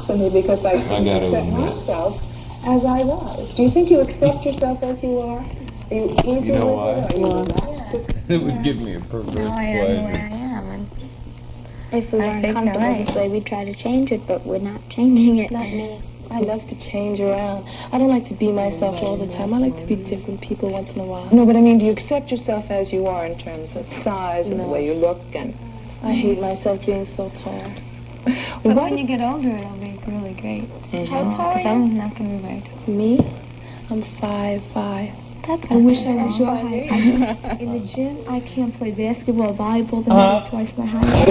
for me because I couldn't accept myself as I was. Do you think you accept yourself as you are? Are you easy with it? Are you relaxed? It would give me a perverse pleasure. I am where I am. And if we weren't comfortable this way, we'd try to change it, but we're not changing it. Not me. I love to change around. I don't like to be myself all the time. I like to be different people once in a while. No, but I mean, do you accept yourself as you are in terms of size and the way you look? And I hate myself being so tall. But when you get older, it'll be really great. How tall are you? I'm not going to be very tall. Me? I'm 5'5". I wish I was your height. In the gym, I can't play basketball or volleyball. The net is twice my height.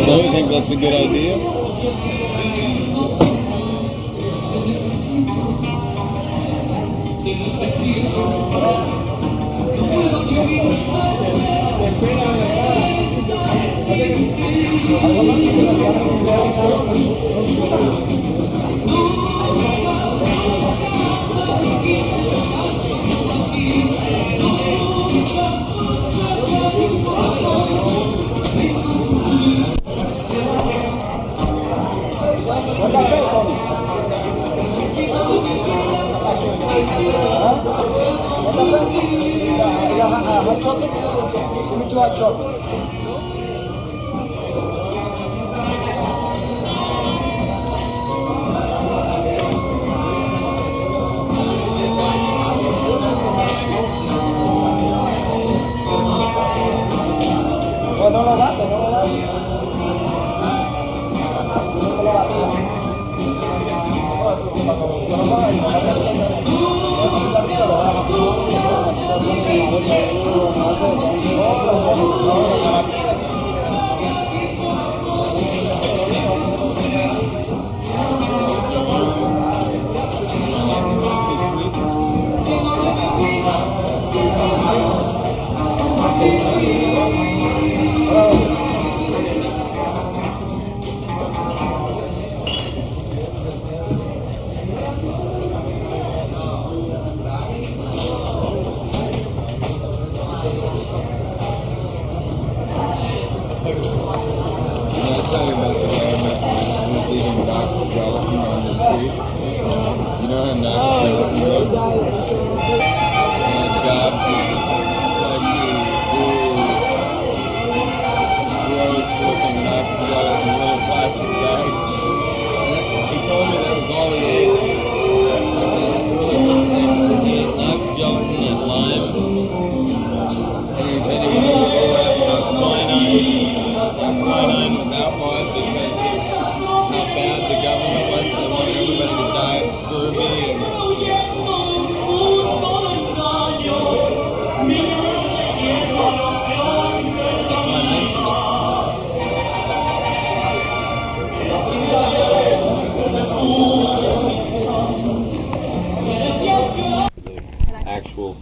Don't you think that's a good idea?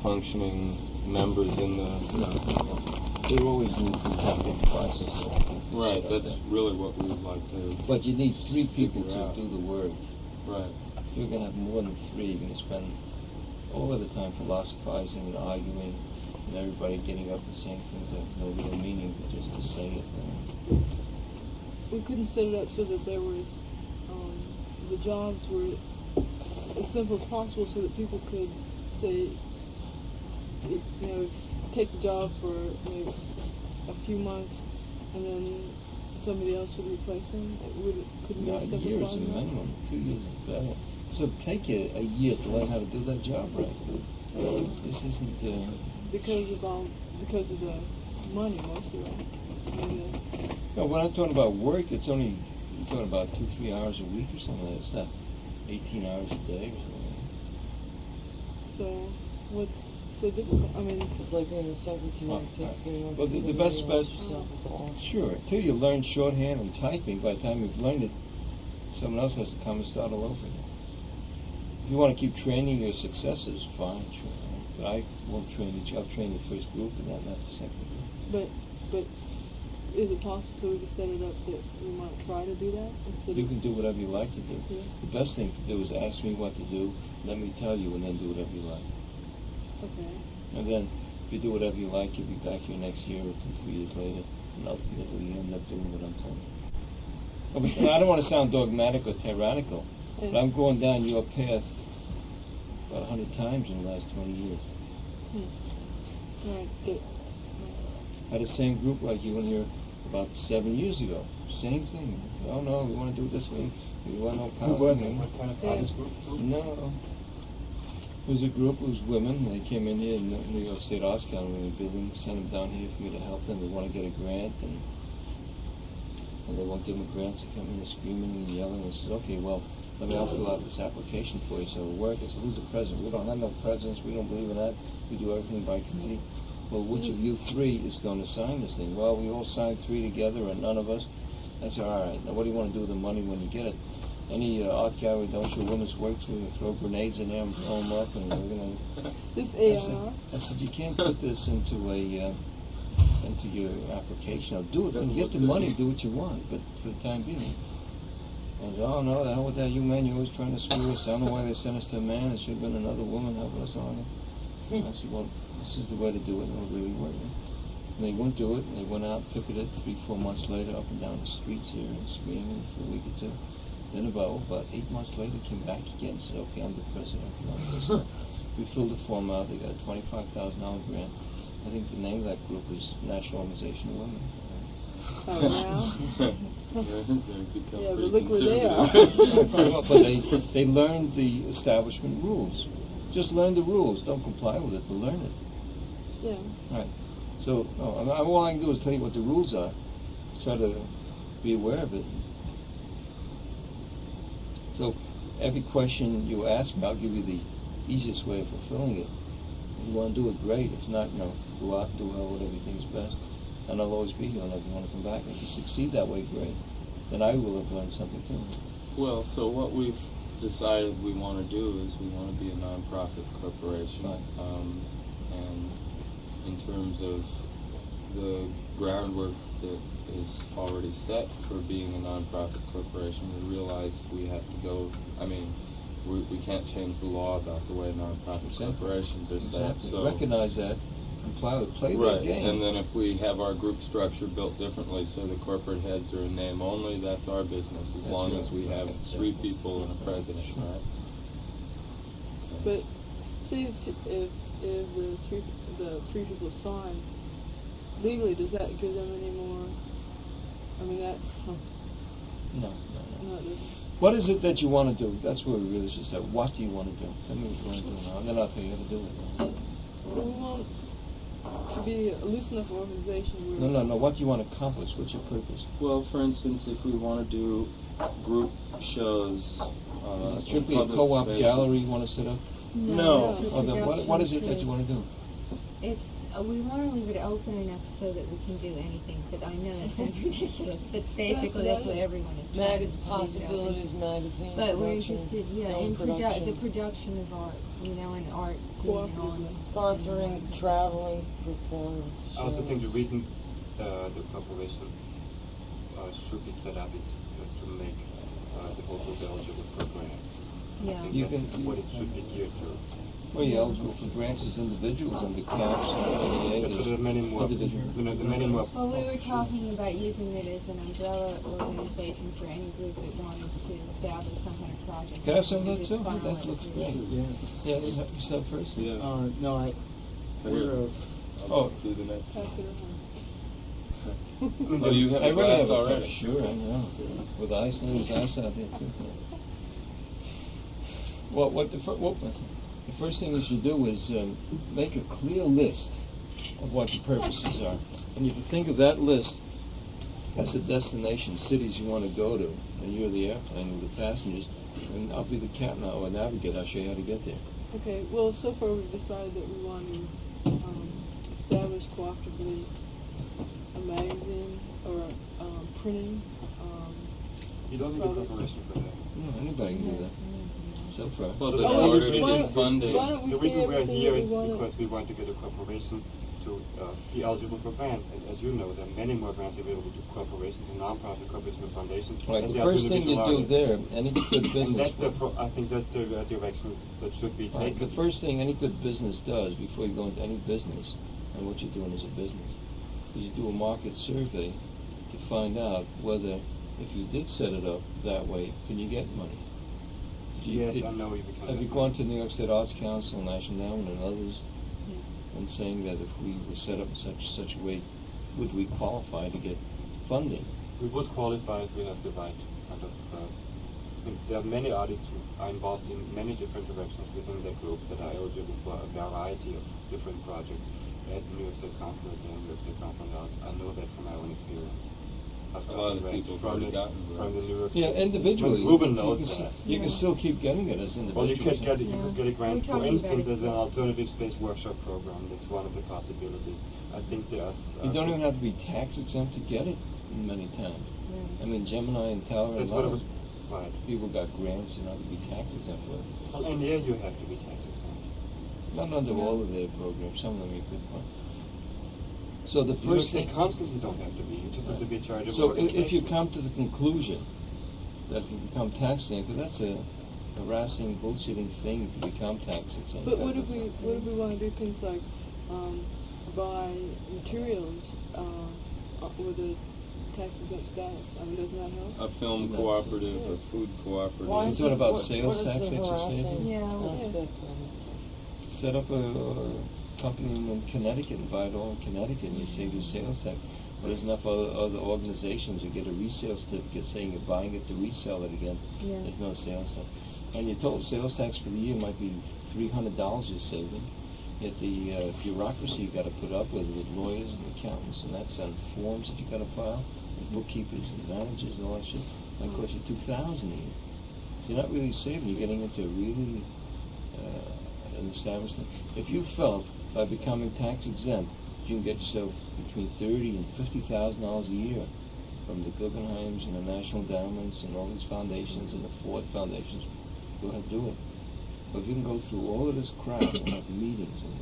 Functioning members in the there always needs some kind of process. Right, that's really what we would like to. But you need 3 people to do the work. Right. If you're going to have more than 3, you're going to spend all of the time philosophizing and arguing, and everybody getting up and saying things that have no real meaning, but just to say it. We couldn't set it up so that there was the jobs were as simple as possible, so that people could say, take the job for maybe a few months, and then somebody else would replace them. Couldn't be a year is the minimum. 2 years is better. So take you a year to learn how to do that job right. This isn't because of the money mostly, right? No, when I'm talking about work, it's only you're talking about 2-3 hours a week or something. It's not 18 hours a day or something. So what's so difficult? I mean, it's like being a secretary. Well, the best bet, sure, until you learn shorthand and typing, by the time you've learned it, someone else has to come and start all over again. If you want to keep training your successors, fine, sure. But I won't train each. I'll train the first group and not the second group. But is it possible so we can set it up that we might try to do that instead? You can do whatever you like to do. Yeah. The best thing to do is ask me what to do, let me tell you, and then do whatever you like. Okay. And then If you do whatever you like, you'll be back here next year or 2-3 years later, and ultimately you end up doing what I'm telling you. But I don't want to sound dogmatic or tyrannical, but I'm going down your path about 100 times in the last 20 years. Right. Good. I had the same group like you in here about 7 years ago. Same thing. Oh no, we want to do it this way. We want no Palestinian. What kind of artist group? No. It was a group, it was women. They came in here in New York State Arts Gallery in the building, sent them down here for me to help them. They want to get a grant, and they won't give them a grant, so they come in and screaming and yelling. I said, okay, well, I'll fill out this application for you so it'll work. I said, who's the president? We don't have no presidents. We don't believe in that. We do everything by committee. Well, which of you 3 is going to sign this thing? Well, we all signed 3 together and none of us. I said, all right, now what do you want to do with the money when you get it? Any art gallery don't show women's works, we're going to throw grenades in there and blow them up, and we're going to... This AR. I said, you can't put this into your application. Now, do it. When you get the money, do what you want, but for the time being. I said, oh, no, the hell with that. You men, you're always trying to screw us. I don't know why they sent us to a man. It should have been another woman helping us on it. I said, well, this is the way to do it, and it'll really work. And they wouldn't do it, and they went out, picketed 3-4 months later, up and down the streets here, and screaming for a week or 2. Then about 8 months later, came back again and said, okay, I'm the president. We filled the form out. They got a $25,000 grant. I think the name of that group was National Organization of Women. Oh, wow. Yeah, but look where they are. But they learned the establishment rules. Just learn the rules. Don't comply with it, but learn it. Yeah. Right. So, all I can do is tell you what the rules are. Try to be aware of it. So, every question you ask me, I'll give you the easiest way of fulfilling it. If you want to do it, great. If not, go out and do whatever you think is best. And I'll always be here whenever you want to come back. And if you succeed that way, great. Then I will have learned something too. Well, so what we've decided we want to do is we want to be a non-profit corporation. Right. And in terms of the groundwork that is already set for being a non-profit corporation, we realize we have to go, we can't change the law about the way non-profit corporations are set. Exactly. So Recognize that and play right. that game. And then if we have our group structure built differently, so the corporate heads are in name only, that's our business, as long as we have 3 people and a president, right? But see, if the three people sign, legally, does that give them any more? No. No, it doesn't. What is it that you want to do? That's where we really should start. What do you want to do? Tell me what you want to do now, and then I'll tell you how to do it. Well, we want to be a loose enough organization where... No. What do you want to accomplish? What's your purpose? Well, for instance, if we want to do group shows, Is it strictly a public co-op spaces. gallery you want to set up? No. Or what is it that you want to do? It's we want to leave it open enough so that we can do anything. But I know that sounds ridiculous. But basically, that's what everyone is trying to leave it open. Possibilities, magazine. But we're production, interested, film in production, the production of art, and art being on sponsoring, traveling, performance. I also think the reason the corporation should be set up is to make the whole group eligible for grants. Yeah. I think that's what it should be geared to. Well, you're eligible for grants as individuals under CAPS and Yes, so there are many more. individual. There are many more. Well, we were talking about using it as an umbrella organization for any group that wanted to establish some kind of project. Can I have some of that Just too? funnel That it looks through. great. Yeah, you start first? Yeah. No, we're I'll do the next Pass one. it around. Oh, you have I a really glass have already? Sure, I know. With ice, and there's ice out there too. Well, the first thing you should do is make a clear list of what the purposes are. And if you think of that list as a destination, cities you want to go to, and you're the airplane with the passengers, and I'll be the captain or navigator, I'll show you how to get there. Okay, well, so far we've decided that we want to establish cooperatively a magazine or printing. You don't need a corporation for that. No, anybody can do that. So far. Well, So but the in only order to reason- get funding, Why don't we The say reason we're everything here that we is wanna- because we want to get a corporation to be eligible for grants. And as you know, there are many more grants available to corporations and non-profit corporations and foundations. Right, as the there are to first thing you individual do artists. there, any good And business. that's I think that's the direction that should be Right, taken. the first thing any good business does before you go into any business and what you're doing as a business. Because you do a market survey to find out whether, if you did set it up that way, can you get money? Yes, I know you become. Have you gone to New York State Arts Council, National Endowment, and others, and saying that if we were set up in such a way, would we qualify to get funding? We would qualify if we have the right kind of. There are many artists who are involved in many different directions within their group that are eligible for a variety of different projects at New York State Council, at the New York State Council on the Arts. I know that from my own experience. A lot of people have already gotten from the New York Yeah, State. individually. Rubin knows that. You can still keep getting it as individuals. Well, you could get a grant, for instance, as an alternative space workshop program. That's one of the possibilities. I think there's. You don't even have to be tax exempt to get it many times. I mean, Gemini and Tower, That's a what lot it was. of Right. people got grants, you know, to be tax exempt for it. Well, and yeah, you have to be tax exempt. Not under all of their programs. Some of them you could. So the New York first State thing. Council, you don't have to be. You just have to be a charitable So if you organization. come to the conclusion that if you become tax exempt, because that's a harassing, bullshitting thing to become tax exempt. But what if we want to do things like buy materials with a tax exempt status? I mean, doesn't that help? A film cooperative, a food cooperative. Why You're is talking it- about what- sales what is tax the that you're saving? harassing Yeah. aspect of it? Set up a company in Connecticut, invite all in Connecticut, and you save your sales tax. But there's enough other organizations who get a resale certificate saying you're buying it to resell it again. Yeah. There's no sales tax. And your total sales tax for the year might be $300 you're saving. Yet the bureaucracy you got to put up with lawyers and accountants, and that's on forms that you got to file, and bookkeepers and managers and all that shit, might cost you $2,000 a year. So you're not really saving. You're getting into really an establishment. If you felt by becoming tax exempt, you can get yourself between $30,000 and $50,000 a year from the Guggenheims and the National Endowments and all these foundations and the Ford foundations. Go ahead, do it. But if you can go through all of this crap and have meetings and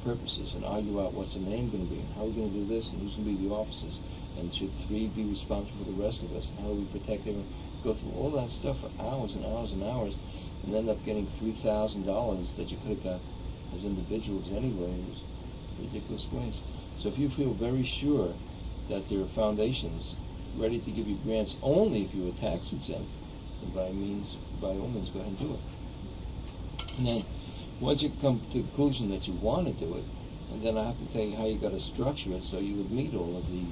purposes and argue out what's the name going to be and how we're going to do this and who's going to be the officers and should 3 be responsible for the rest of us and how do we protect everyone, go through all that stuff for hours and hours and hours and end up getting $3,000 that you could have got as individuals anyway. It was ridiculous waste. So if you feel very sure that there are foundations ready to give you grants only if you were tax exempt, then by all means, go ahead and do it. And then, once you come to the conclusion that you want to do it, and then I have to tell you how you got to structure it so you would meet all of the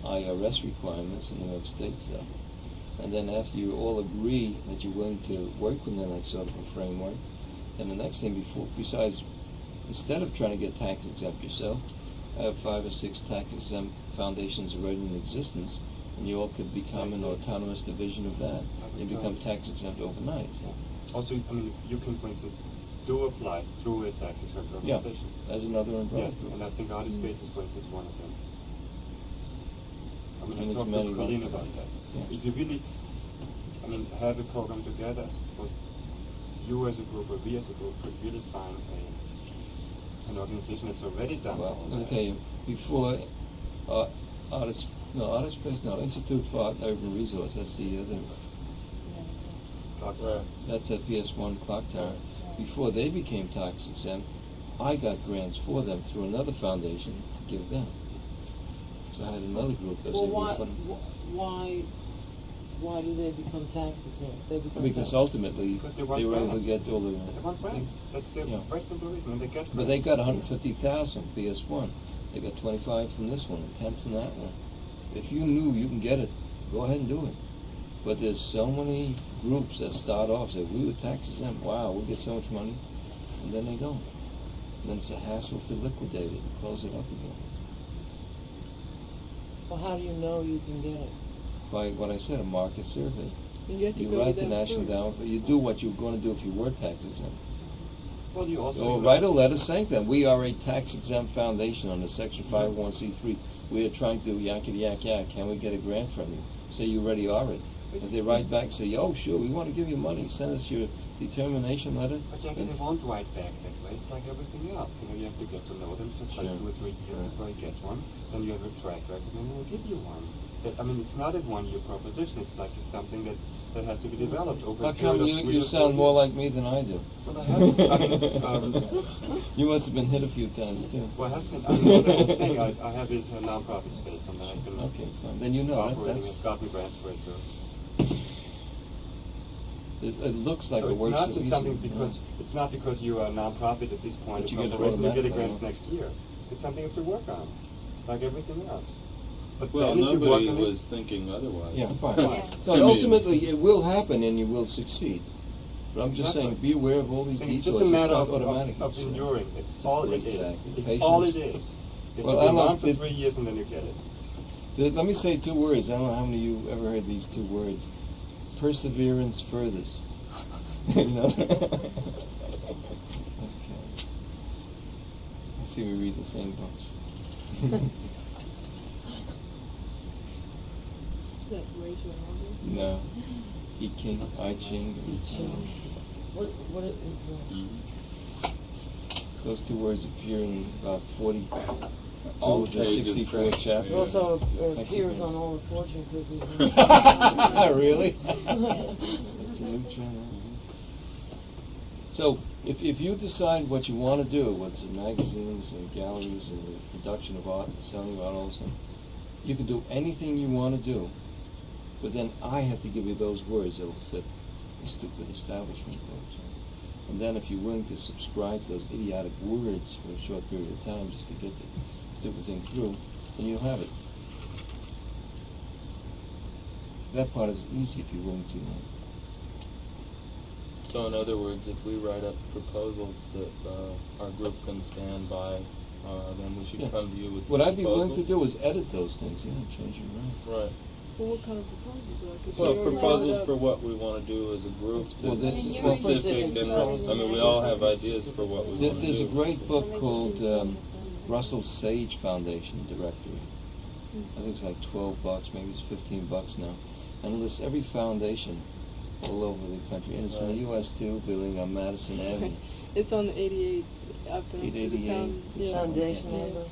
IRS requirements and New York State stuff. And then after you all agree that you're willing to work within that sort of a framework, then the next thing besides, instead of trying to get tax exempt yourself, I have 5 or 6 tax exempt foundations already in existence, and you all could become an autonomous division of that. You become tax exempt overnight. Also, I mean, you can, for instance, do apply through a tax exempt organization. Yeah, as another umbrella. Yes, and I think Artist Space is, for instance, one of them. I'm And going to it's talk many to Colleen like about that. that. Yeah. If you really, I mean, have a program together, suppose you as a group or we as a group could really find an organization that's already done Well, all let me that. tell you, before Institute for Art and Urban Resource, that's the other, that's a PS1 clock tower. Before they became tax exempt, I got grants for them through another foundation to give them. So I had another group that Well, was why do they become tax exempt? They become because tax- ultimately Because they they want were able to grants. get all the They want grants. things. That's their Yeah. very simple reason. And they get But they grants. got 150,000 PS1. They got 25 from this one and 10 from that one. If you knew you can get it, go ahead and do it. But there's so many groups that start off say we were tax exempt. Wow, we'll get so much money, and then they don't. And then it's a hassle to liquidate it and close it up again. Well, how do you know you can get it? By what I said, a market survey. And you have to You go write to to them National first. Endowment. You do what you were going to do if you were tax exempt. Well, you also Or write a letter saying that we are a tax exempt foundation under Section 501c3. We are trying to yakety yak yak. Can we get a grant from you? Say you already are it. If they write back, say, oh, sure, we want to give you money, send us your determination letter. But Jackie, they won't write back that way. It's like everything else. You know, you have to get to know them. It's like 2 or 3 years before you get one. Then you have a track record, and then they'll give you one. I mean, it's not a one-year proposition. It's like something that has to be developed over How a period come of 3 you or 4 sound more years. like me than I do? Well, I haven't. You must have been hit a few times, too. Well, I have been. I know the whole thing. I have it in a non-profit space, and I've been Okay, fine. Then you know. operating That's, and gotten grants for it. it looks like So it it's works not so just easy. something because it's not because you are a non-profit at this point. But you of get it corporation, you get a automatically, grant next year. It's something you have to work on, like everything else. But Well, then if you work nobody on it- was thinking otherwise. Yeah, fine. Yeah. No, I mean- ultimately, it will happen and you will succeed. But I'm just Exactly. saying, be aware of all these It's details. just a matter not of automatic. of It's, enduring. It's all it is. Exactly. It's Patience. all it is. You have Well, to I be don't on for know, 3 years and then you get it. Let me say 2 words. I don't know how many of you ever heard these 2 words. Perseverance furthers. You know? Okay. I see we read the same books. Is that Rachel and Audrey? No. I Ching, I Ching. What is Those 2 words appear in about 42 All of the pages 64 back. it? chapters. Also appears Mexicans. on all the fortune cookies. Really? It's a new trend. Huh? So, if you decide what you want to do, whether it's in magazines and galleries and the production of art, selling of art, all this thing, you can do anything you want to do, but then I have to give you those words that will fit the stupid establishment words. And then if you're willing to subscribe to those idiotic words for a short period of time just to get the stupid thing through, then you'll have it. That part is easy if you're willing to. So in other words, if we write up proposals that our group can stand by, then we should Yeah. come to you with What I'd be willing to proposals? do is edit those things, change them around. Right. Well, what kind of proposals are? 'Cause Well, we already proposals brought for up- what we want to do as a group, Well, that's then- specific, and I mean, we all have ideas for what we want to do. There's a great book called Russell Sage Foundation Directory. I think it's like $12, maybe it's $15 now, and it lists every foundation all over the country, and it's in the U.S. too, building on Madison Avenue. It's on the 88 up in 888. Yeah. Foundation Yeah. number.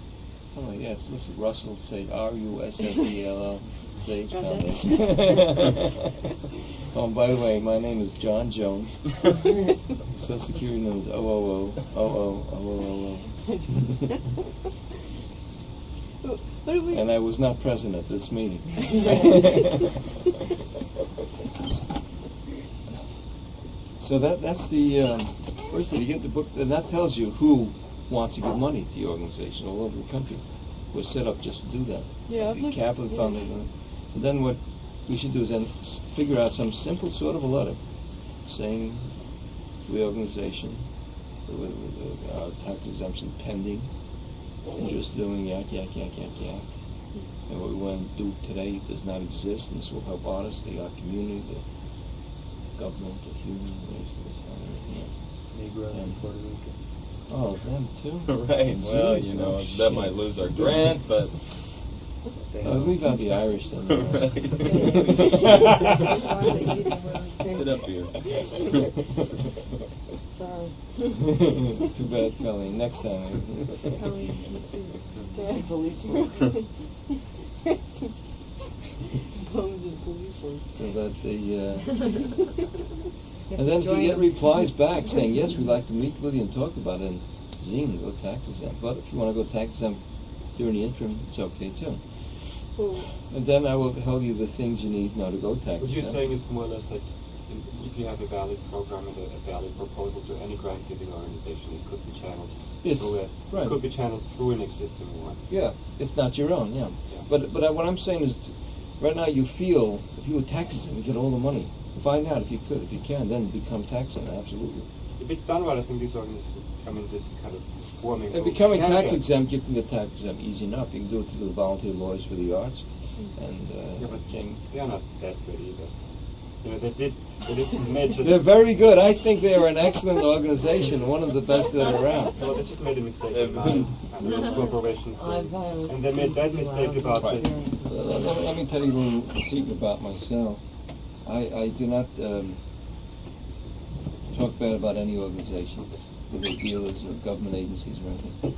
Something like that. It's listed Russell Sage, Russell Sage Got Foundation. Oh, by the way, my name is John Jones. Social Security number is 0000000. What do we? And I was not present at this meeting. So that's the first thing. You get the book, and that tells you who wants to give money to the organization all over the country. We're set up just to do that. Yeah, I've The looked. capital yeah. foundation. And then what we should do is then figure out some simple sort of a letter saying to the organization, with tax exemption pending, interest doing yak. And what we want to do today does not exist, and this will help artists, the art community, the government, the human races, and everything. Negroes and Puerto Ricans. Oh, them too? Right, well, Jeez, you know, oh, that shit. might lose our grant, but... I'll leave out the Irish then. Sit up here. Sorry. Too bad, Kelly. Next time. The police work. Bones and police work. So that the and then if you get replies back saying yes, we'd like to meet with you and talk about it, and zing, go tax exempt. But if you want to go tax exempt during the interim, it's okay too. Oh, And then I will tell you the things you need now to go tax What you're exempt. saying is more or less that if you have a valid program and a valid proposal to any grant-giving organization, it could be channeled Yes, through right. It could be channeled through an existing one. Yeah, if not your own, yeah. Yeah. But what I'm saying is, right now you feel if you were tax exempt, you get all the money. Find out if you could. If you can, then become tax exempt. Absolutely. If it's done right, I think these organizations come in this kind of forming. And group. becoming Can tax get- exempt, you can get tax exempt easy enough. You can do it through the volunteer lawyers for the arts, and Yeah, but Jane. they are not that good either. You know, they did made just. They're very good. I think they're an excellent organization, one of the best that are around. Well, they just made a mistake about corporations, I've had a- and they made that mistake about Right. the. Let me tell you a little secret about myself. I do not talk bad about any organizations, whether dealers or government agencies or anything.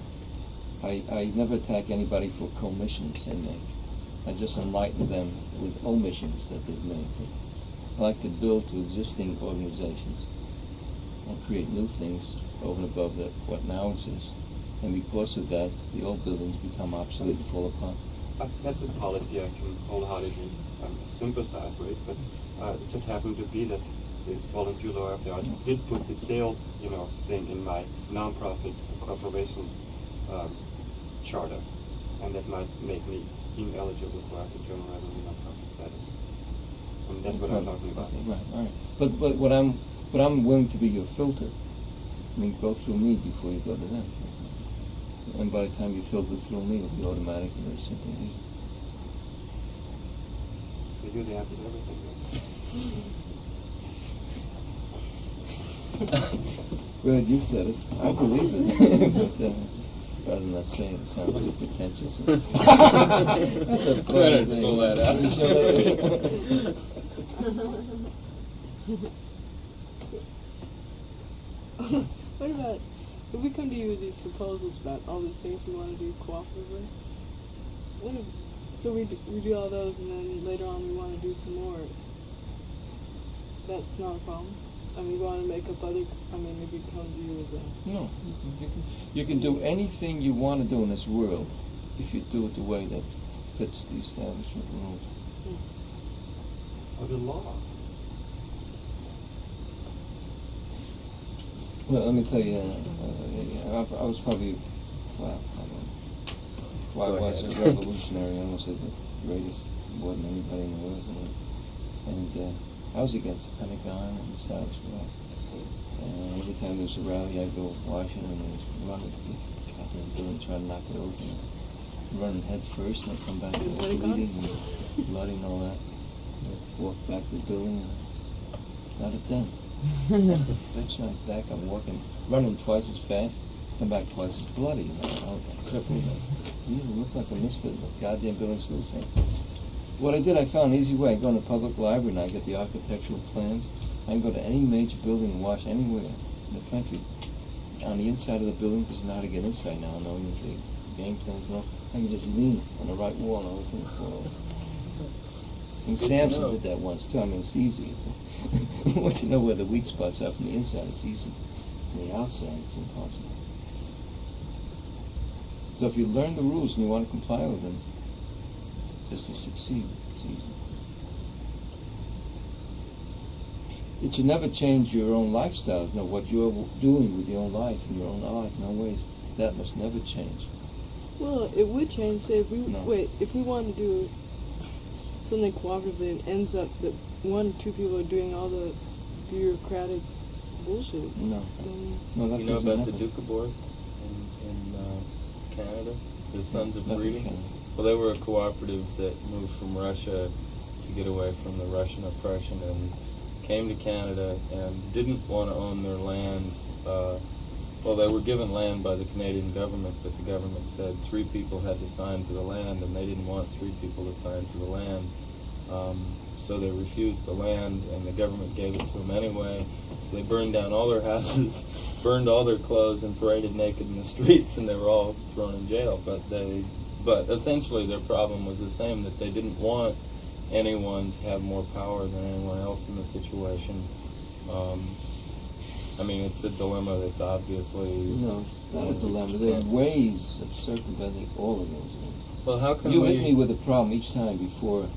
I never attack anybody for commissions they make. I just enlighten them with omissions that they've made. I like to build to existing organizations and create new things over and above what now exists. And because of that, the old buildings become obsolete and fall apart. That's a policy I can wholeheartedly sympathize with, but it just happened to be that the volunteer lawyer of the arts did put the sale, thing in my non-profit corporation charter, and that might make me ineligible for the general revenue non-profit status. And that's what I'm talking about. Okay, right, all right. But I'm willing to be your filter. I mean, go through me before you go to them. And by the time you filter through me, it'll be automatic and very simple and easy. So you're the answer to everything, right? Good, you said it. I believe it. But rather than not say it, it sounds too pretentious. That's a funny thing. Pull that out. Can you show that? What about if we come to you with these proposals about all these things we want to do cooperatively? What if, so we do all those, and then later on we want to do some more. That's not a problem. I mean, we want to make up other. I mean, if we come to you with a. No, you can do anything you want to do in this world if you do it the way that fits the establishment rules. Or the law. Well, let me tell you, I was probably, well, I don't know, why was a revolutionary, I almost said the greatest more than anybody in the world. And I was against the Pentagon and the establishment. And every time there was a rally, I'd go to Washington and run into the goddamn building, try to knock it open, and running head first, and I'd come back and bleeding and bloody and all that. Walk back to the building, and got it done. Bitch, I'm back, I'm walking, running twice as fast, come back twice as bloody. I'm crippled. You look like a misfit, but the goddamn building's still the same. What I did, I found an easy way. I go in a public library and I get the architectural plans. I can go to any major building and watch anywhere in the country. On the inside of the building, because you know how to get inside now, knowing the game plans and all, I can just lean on the right wall and everything will fall over. And Samson did that once too. I mean, it's easy. Once you know where the weak spots are from the inside, it's easy. From the outside, it's impossible. So if you learn the rules and you want to comply with them, just to succeed, it's easy. It should never change your own lifestyles. No, what you're doing with your own life and your own life, no ways. That must never change. Well, it would change. Say if we No. if we wanted to do something cooperatively and ends up that one or two people are doing all the bureaucratic bullshit. No. No, that You know doesn't about the happen. Duke of Boris in Canada? The Sons of Nothing Freedom? can. Well, they were a cooperative that moved from Russia to get away from the Russian oppression and came to Canada and didn't want to own their land. Well, they were given land by the Canadian government, but the government said 3 people had to sign for the land, and they didn't want 3 people to sign for the land. So they refused the land, and the government gave it to them anyway. So they burned down all their houses, burned all their clothes, and paraded naked in the streets, and they were all thrown in jail. But essentially their problem was the same, that they didn't want anyone to have more power than anyone else in the situation. I mean, it's a dilemma that's obviously... No, it's not a dilemma. There are ways of circumventing all of those things. Well, how can You hit me with a problem each time before it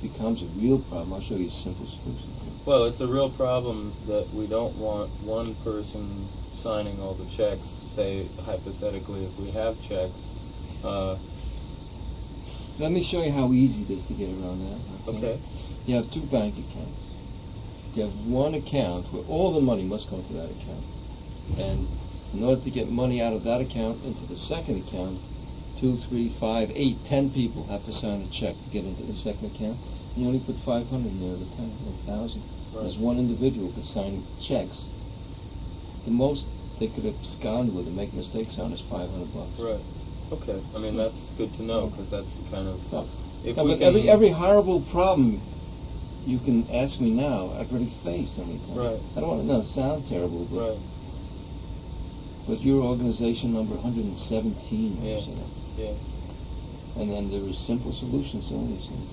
becomes a real problem. I'll show you a simple solution. Well, it's a real problem that we don't want one person signing all the checks. Say, hypothetically, if we have checks. Let me show you how easy it is to get around that. Okay. You have 2 bank accounts. You have one account where all the money must go into that account. And in order to get money out of that account into the second account, 2, 3, 5, 8, 10 people have to sign a check to get into the second account. You only put 500 in there at a time, or 1,000. Right. There's one individual who could sign checks. The most they could abscond with and make mistakes on is $500. Right. Okay. I mean, that's good to know, because that's the kind of... No. If No, we but can, every horrible problem you can ask me now. I've already faced so many times. Right. I don't want to sound terrible, but Right. but you're organization number 117. Yeah. You know? Yeah. And then there is simple solutions to all these things.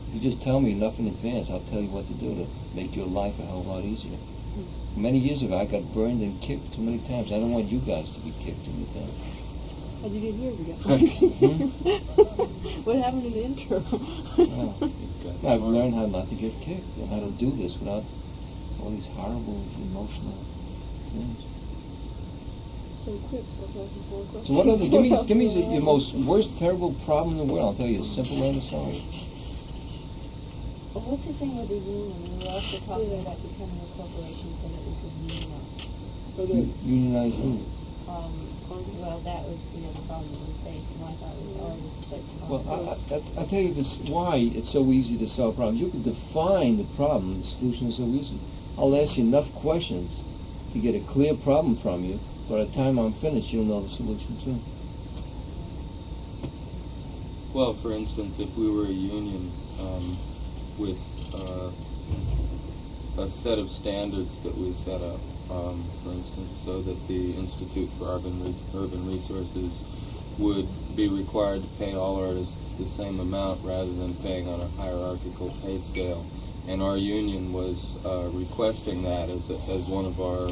If you just tell me enough in advance, I'll tell you what to do to make your life a hell of a lot easier. Many years ago, I got burned and kicked too many times. I don't want you guys to be kicked too many times. How'd you get here again? What happened in the intro? Well, I've learned how not to get kicked and how to do this without all these horrible emotional things. So quick, let's ask this one question. So what other? Give me your most worst terrible problem in the world. I'll tell you a simple way to solve it. Well, what's the thing with the union? We were also talking about becoming a corporation so that we could unionize. Unionize who? Well, that was the problem that we faced, and I thought it was artists, but. Well, I'll tell you this, why it's so easy to solve problems. You can define the problem, the solution is so easy. I'll ask you enough questions to get a clear problem from you. By the time I'm finished, you'll know the solution too. Well, for instance, if we were a union with a set of standards that we set up, for instance, so that the Institute for Urban Resources would be required to pay all artists the same amount rather than paying on a hierarchical pay scale. And our union was requesting that as one of our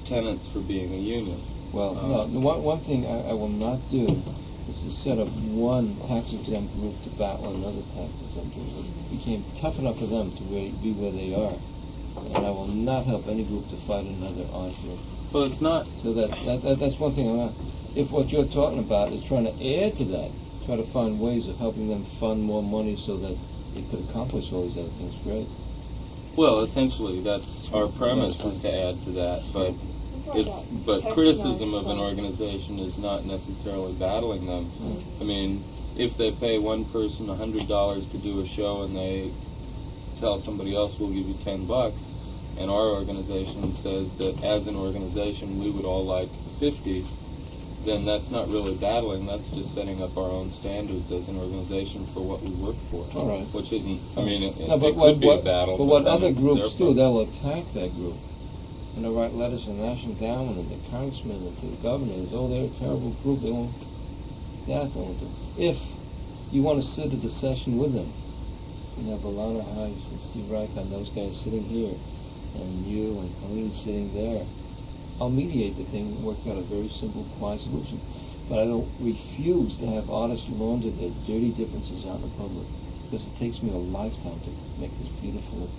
tenets for being a union. Well, no, one thing I will not do is to set up one tax-exempt group to battle another tax-exempt group. It became tough enough for them to be where they are. And I will not help any group to fight another art group. Well, it's not. So that's one thing. If what you're talking about is trying to add to that, try to find ways of helping them fund more money so that they could accomplish all these other things, great. Well, essentially, that's our premise is to add to that, but criticism of an organization is not necessarily battling them. I mean, if they pay one person $100 to do a show and they tell somebody else we'll give you $10, and our organization says that as an organization we would all like 50, then that's not really battling. That's just setting up our own standards as an organization for what we work for. All right. Which isn't. I mean, it but could be a battle. But what then other it's groups their do, they'll attack that group. And they'll write letters to the National Endowment and the congressmen and to the governors. Oh, they're a terrible group. They won't. That they won't do. If you want to sit at a session with them, you have Alana Heiss and Steve Reich and those guys sitting here, and you and Colleen sitting there. I'll mediate the thing and work out a very simple, quiet solution. But I don't refuse to have artists launder their dirty differences out in the public, because it takes me a lifetime to make this beautiful.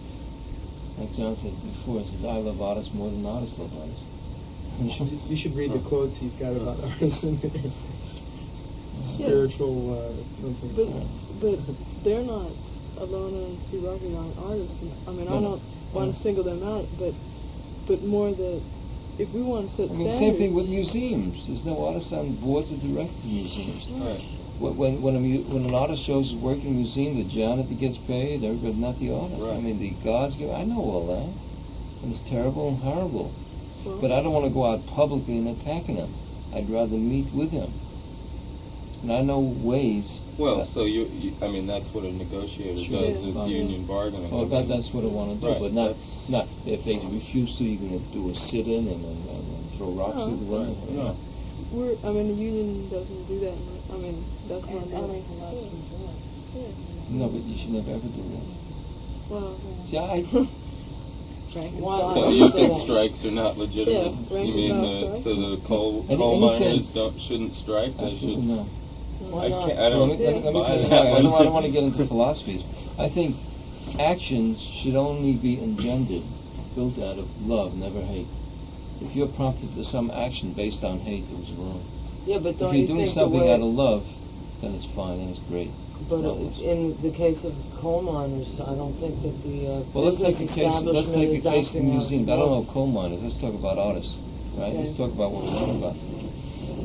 Like John said before, he says, I love artists more than artists love artists. You should read the quotes he's got about artists in there. Spiritual something. But they're not, Alona and Steve Rocky aren't artists. I mean, I don't want to single them out, but more that if we want to set standards. Same thing with museums. There's no artists on boards of directors of museums. Right. When an artist shows his work in a museum, the janitor gets paid, everybody, not the artist. Right. I mean, the gods give. I know all that, and it's terrible and horrible. Well, But I don't want to go out publicly and attacking him. I'd rather meet with him. And I know ways. Well, so you I mean, that's what a negotiator Sure. does with union bargaining. Well, I mean, that's what I want to do, right, but not if they refuse to. You're going to do a sit-in and throw rocks through the window. Right. No. I mean, the union doesn't do that. I mean, that's not. And always allowed to be doing. Yeah. No, but you should never ever do that. Well. See, So you think strikes are not legitimate? Yeah, You mean strikes. so the coal miners shouldn't strike? They Absolutely should. not. I can't. I don't. Let me tell buy you that why. one. I don't want to get into philosophies. I think actions should only be engendered, built out of love, never hate. If you're prompted to some action based on hate, it was wrong. Yeah, but If don't you're you doing think something the way, out of love, then it's fine and it's great. But in the case of coal miners, I don't think that the Well, let's take business a case. Let's take establishment a is case in acting out museums. of I don't love. know coal miners. Let's talk about artists, right? Okay. Let's talk about what we're talking about.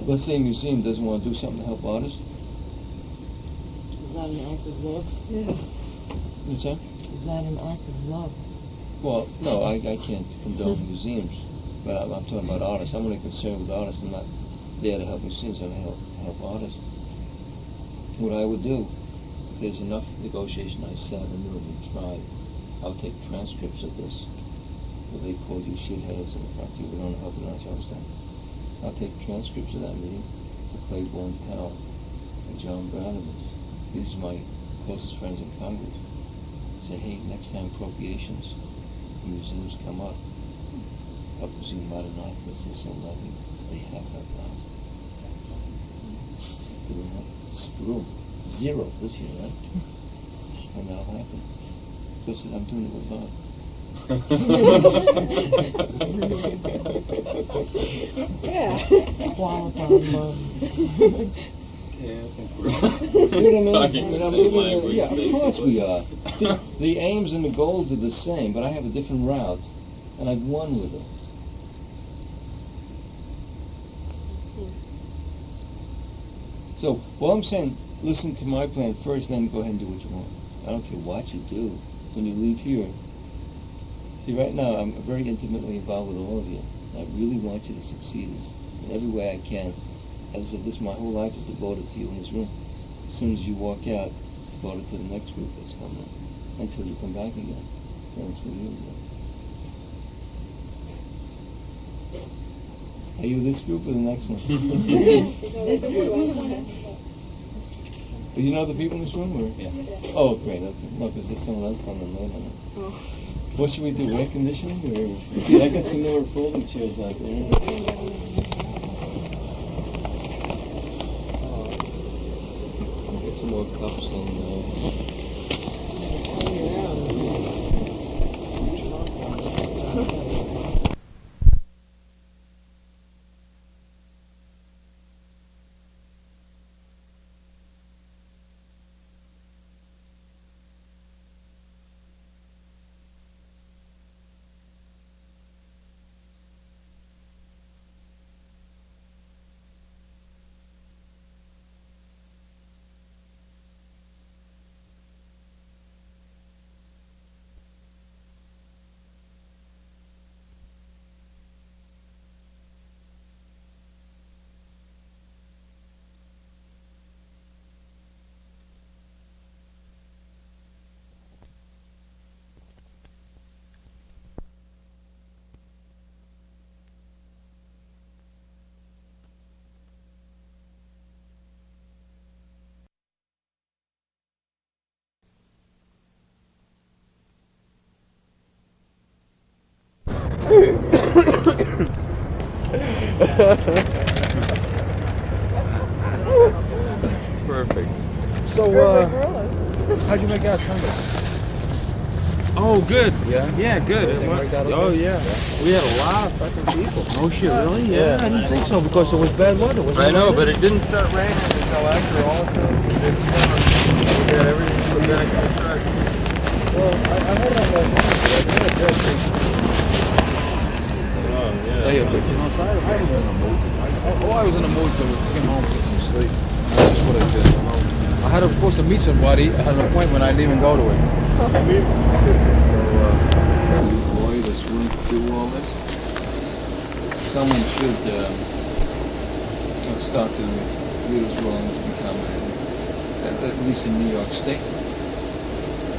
Let's say a museum doesn't want to do something to help artists. Is that an act of love? Yeah. What's that? Is that an act of love? Well, no, I can't condone museums, but I'm talking about artists. I'm only concerned with artists. I'm not there to help museums. I'm to help artists. What I would do, if there's enough negotiation, I set up a million tribe I'll take transcripts of this, where they called you shitheads and fuck you, we don't help ourselves then. I'll take transcripts of that meeting to Claiborne, Powell, and John Brownivans. These are my closest friends in Congress. Say, hey, next time appropriations, museums come up, help presume modernize business and levy. They have helped us. Screw 'em. 0 this year, right? And that'll happen. Because I'm doing it with God. Yeah. Qualified love. Yeah, I think we're See what I mean? talking And the I'm same giving language, yeah, of course we basically. are. See, the aims and the goals are the same, but I have a different route, and I've won with it. So, well, I'm saying, listen to my plan first, then go ahead and do what you want. I don't care what you do when you leave here. See, right now, I'm very intimately involved with all of you. I really want you to succeed in every way I can. As if this, my whole life is devoted to you in this room. As soon as you walk out, it's devoted to the next group that's coming in, until you come back again. Then it's with you again. Are you this group or the next one? This one. Do you know the people in this room? Or? Yeah. Oh, great. Okay. No, because there's someone else coming later. Oh. What should we do? Air conditioning? Or see, I got some more folding chairs out there. Get some more cups and. Perfect. So, how'd you make out Sunday? Oh, good. Yeah? Yeah, good. Everything worked out Oh, okay? yeah. We had a lot of fucking people. Oh, shit, really? Yeah, I didn't think so because it was bad weather. Wasn't I it? know, but it didn't start raining until after all the we got everything put back in the truck. Well, I heard about that. Oh, yeah. Hey, but you know, so I was in a mood. I was in a mood to get home, get some sleep. That's what I did. You know? I had supposed to meet somebody. I had an appointment. I didn't even go to it. So, Boy, that's willing to do all this. Someone should start to wheels rolling to become, at least in New York State,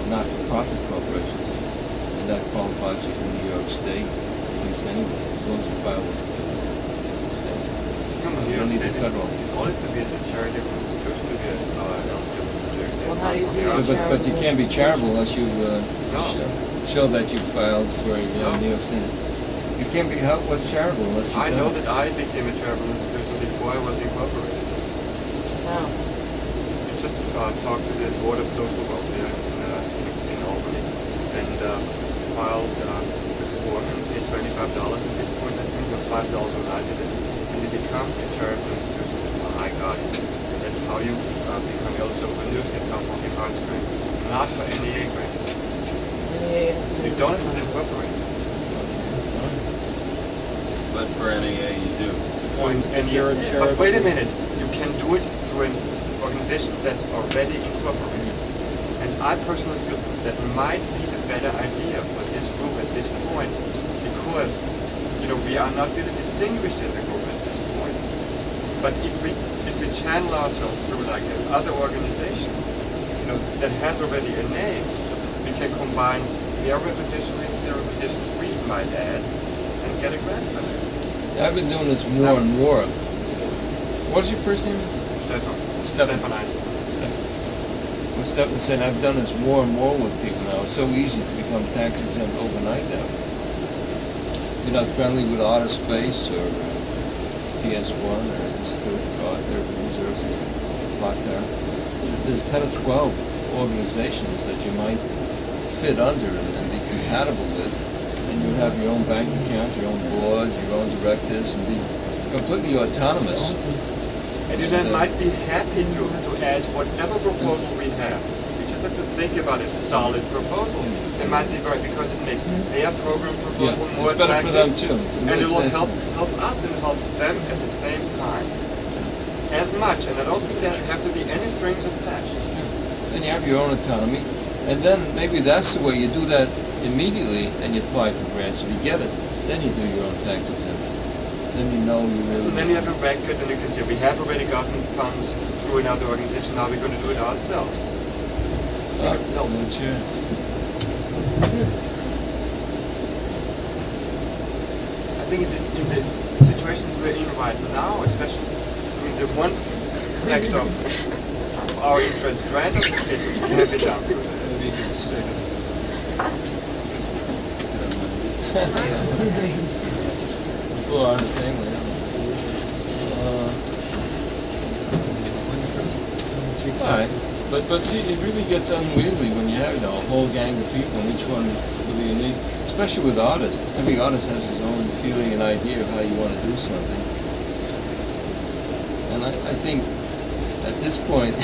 not-for-profit corporations. And that qualifies you for New York State, at least anyway, as long as you file with the state. You don't need the federal. In order to be a charity institution, to be eligible for charity. Well, how do you do Yeah, it? but you can't be charitable unless you show that you filed for New York State. You can't be helped with charitable unless you I know don't. that I became a charitable institution before I was incorporated. Wow. You just talk to the Board of Social Welfare in Albany and filed the form and paid $25 at this point. I think it was $5 when I did it. And you become a charitable institution. I got it. That's how you become eligible for news income from the grant, not for NEA grant. You don't have to incorporate. But for NAA, you do. But wait a minute, you can do it through an organization that's already incorporated. And I personally feel that might be the better idea for this group at this point, because we are not really distinguished as a group at this point. But if we channel ourselves through like another organization, that has already a name, we can combine their repetitions read my dad and get a grant for that. Yeah, I've been doing this more and more. What's your first name? Stefan. Well, Stefan said I've done this more and more with people now. It's so easy to become tax exempt overnight now. You're not friendly with Artist Space or PS1 or Institute for Art Urban Resources, There's 10 or 12 organizations that you might fit under and be compatible with, and you have your own bank account, your own board, your own directors, and be completely autonomous. And you then might be happy to add whatever proposal we have. We just have to think about a solid proposal. It might be great because it makes their program proposal more it's better for them attractive, too. and it will help us and help them at the same time. As much, and I don't think there have to be any strings attached. Then you have your own autonomy, and then maybe that's the way you do that immediately, and you apply for grants. If you get it, then you do your own tax exemption. Then you know you really. And then you have a record, and you can say we have already gotten funds through another organization. Now we're going to do it ourselves. No chance. I think in the situation we're in right now, especially, I mean, the one sector of our interest grant applications have it done. Full on the thing, alright, but see, it really gets unwieldy when you have, a whole gang of people and each one really unique, especially with artists. Every artist has his own feeling and idea of how you want to do something. And I think at this point,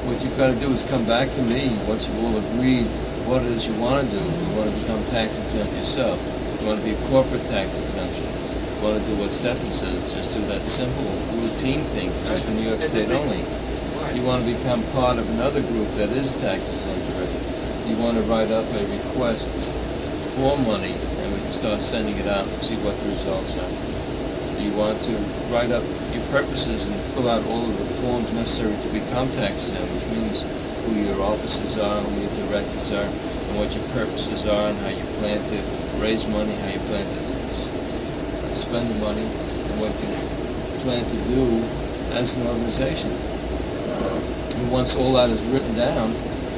what you've got to do is come back to me once you've all agreed what it is you want to do. You want to become tax exempt yourself. You want to be a corporate tax exemption. You want to do what Stefan says, just do that simple routine thing, just for New York State only. You want to become part of another group that is tax exempt already. You want to write up a request for money, and we can start sending it out and see what the results are. You want to write up your purposes and fill out all of the forms necessary to become tax exempt, which means who your officers are, who your directors are, and what your purposes are, and how you plan to raise money, how you plan to spend the money, and what you plan to do as an organization. And once all that is written down,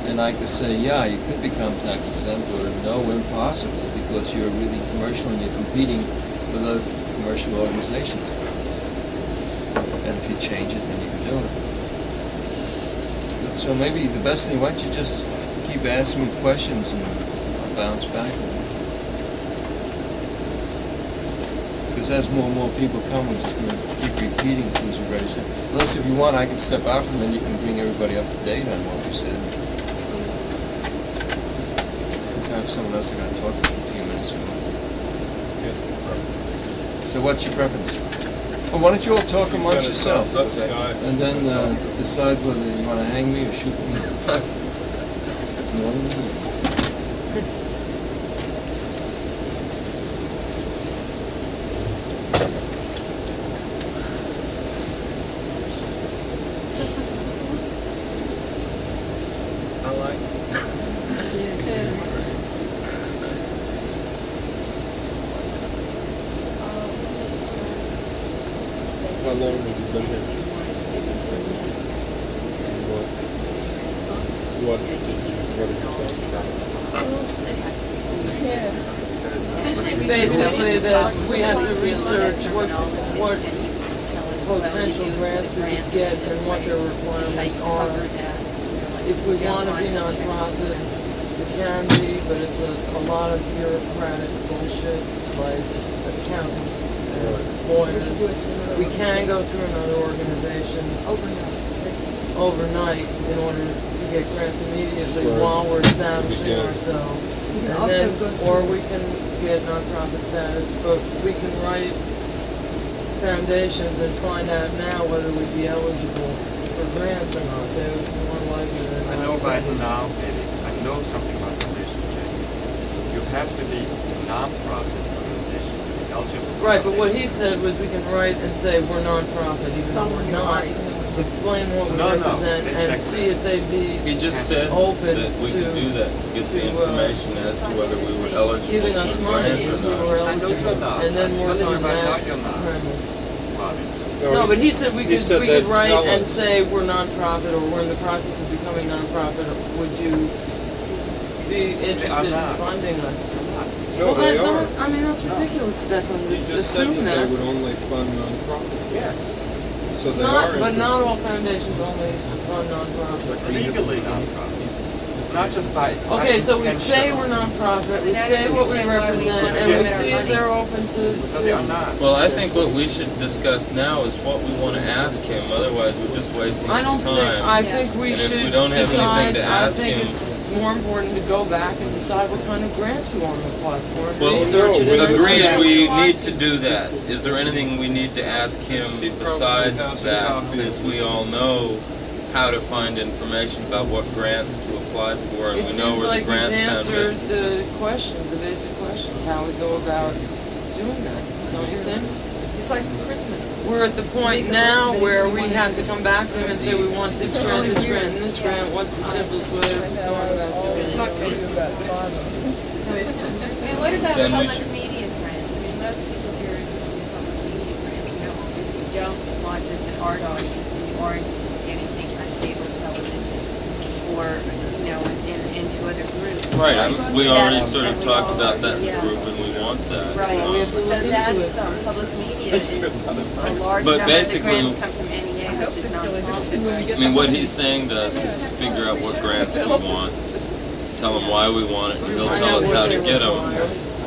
then I could say, yeah, you could become tax exempt, or no, impossible, because you're really commercial and you're competing with other commercial organizations. And if you change it, then you can do it. So maybe the best thing, why don't you just keep asking me questions and I'll bounce back. Because as more and more people come, we're just going to keep repeating things we've already said. Unless if you want, I can step out from then you can bring everybody up to date on what we said. Because I have someone else I got to talk to in a few minutes. So what's your preference? Well, why don't you all talk amongst yourself, and then decide whether you want to hang me or shoot me. How long have you been here? What did you Basically, that we have to research what potential grants we could get and what their requirements are. If we want to be nonprofit, we can be, but it's a lot of bureaucratic bullshit, like accounting and lawyers. We can go through another organization overnight in order to get grants immediately while we're establishing ourselves. And then, or we can get nonprofit status, but we can write foundations and find out now whether we'd be eligible for grants or not. They're more likely than not. I know right now, maybe, I know something about foundation checking. You have to be a non-profit organization. Right, but what he said was we can write and say we're non-profit even though we're not. explain what we No, represent they and check see if they'd be He just said open that we to could do that, get the information as to whether we were eligible giving us for money grant if we or were not. eligible, and then work on that premise. No, No, but he said we he could said we could they'd write tell and us. say we're nonprofit or we're in the process of becoming nonprofit. Would you be interested in funding us? No, Well, they that's are. I mean, that's ridiculous, Stefan. He just said Assume that that. they would only fund nonprofits. Yes. So they Not, are but not interested. all foundations only fund nonprofits. Legally nonprofit. It's not just by. Okay, so we intention. say we're nonprofit, we say what we represent, and we see if they're open to. Because they are not. Well, I think what we should discuss now is what we want to ask him, otherwise we're just wasting I don't his think, time. I think we And if we should don't have decide, anything to I ask think him- it's more important to go back and decide what kind of grants we want to apply for. and Well, research it and agreed, then- we need to do that. Is there anything we need to ask him besides that, since we all know how to find information about what grants to apply for, and It we know seems where like the grant he's answered foundation. the questions, the basic questions, how we go about doing that, don't you think? It's like Christmas. We're at the point now where we have to come back to him and say we want this grant, this grant, and this grant. What's the simplest way of going about doing It's it? not Christmas. I mean, what about Then we public should- media grants? I mean, most people here are doing public media grants. You don't want just an art audience, and you aren't anything on cable television or, into other groups. Right, we already That's- sort of and we talked all about already- that yeah. group, and we want that. Right, we have to so look into that's, it. public media is a large But number of the basically- grants come from NEA, which is non-profit. I mean, what he's saying to us is figure out what grants we want, tell him why we want it, and he'll tell us how to get them.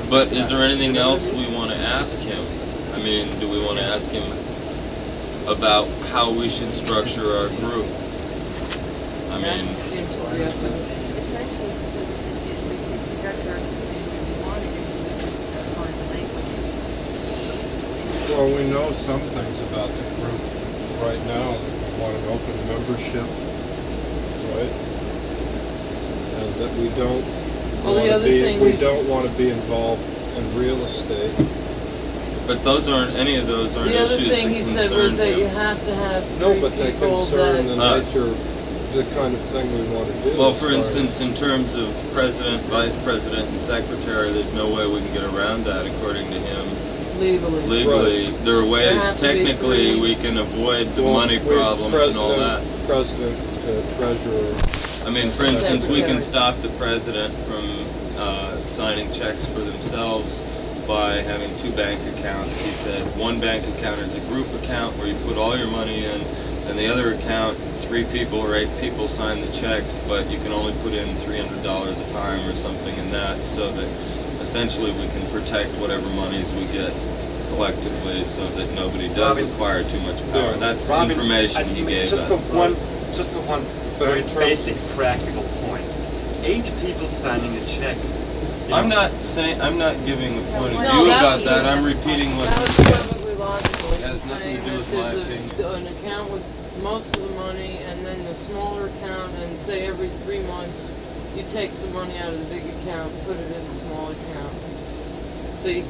But is there anything else we want to ask him? I mean, do we want to ask him about how we should structure our group? I That mean, seems like we have to. Essentially, the structure we wanted is just find the language. Well, we know some things about the group right now. We want an open membership, right? And that we don't Well, the want to other be, thing we is- don't want to be involved in real estate. but those aren't, any of those aren't The other issues that thing he said was concern that you him. have to have No, three but they people concern the that. Us. nature, the kind of thing we want to do. Well, as for far as- instance, in terms of president, vice president, and secretary, there's no way we can get around that, according to him. Legally. Legally, there are ways, have to be technically, three. we can avoid the Well, money we- problems and all that. President, treasurer. I mean, for instance, we can Secretary. stop the president from signing checks for themselves by having two bank accounts. He said one bank account is a group account where you put all your money in, and the other account, 3 people or 8 people sign the checks, but you can only put in $300 a time or something in that, so that essentially we can protect whatever monies we get collectively, so that nobody does Robin. acquire too much power. That's the Robin, information he gave just us. Just for one But very in terms- basic practical point. 8 people signing a check. you I'm know, not saying, I'm not giving a point of No, view that about was- that, I'm repeating what That was he said. perfectly logical. It He has was nothing saying to do that with my there's opinion. an account with most of the money, and then the smaller account, and say every 3 months, you take some money out of the big account, put it in the small account. So you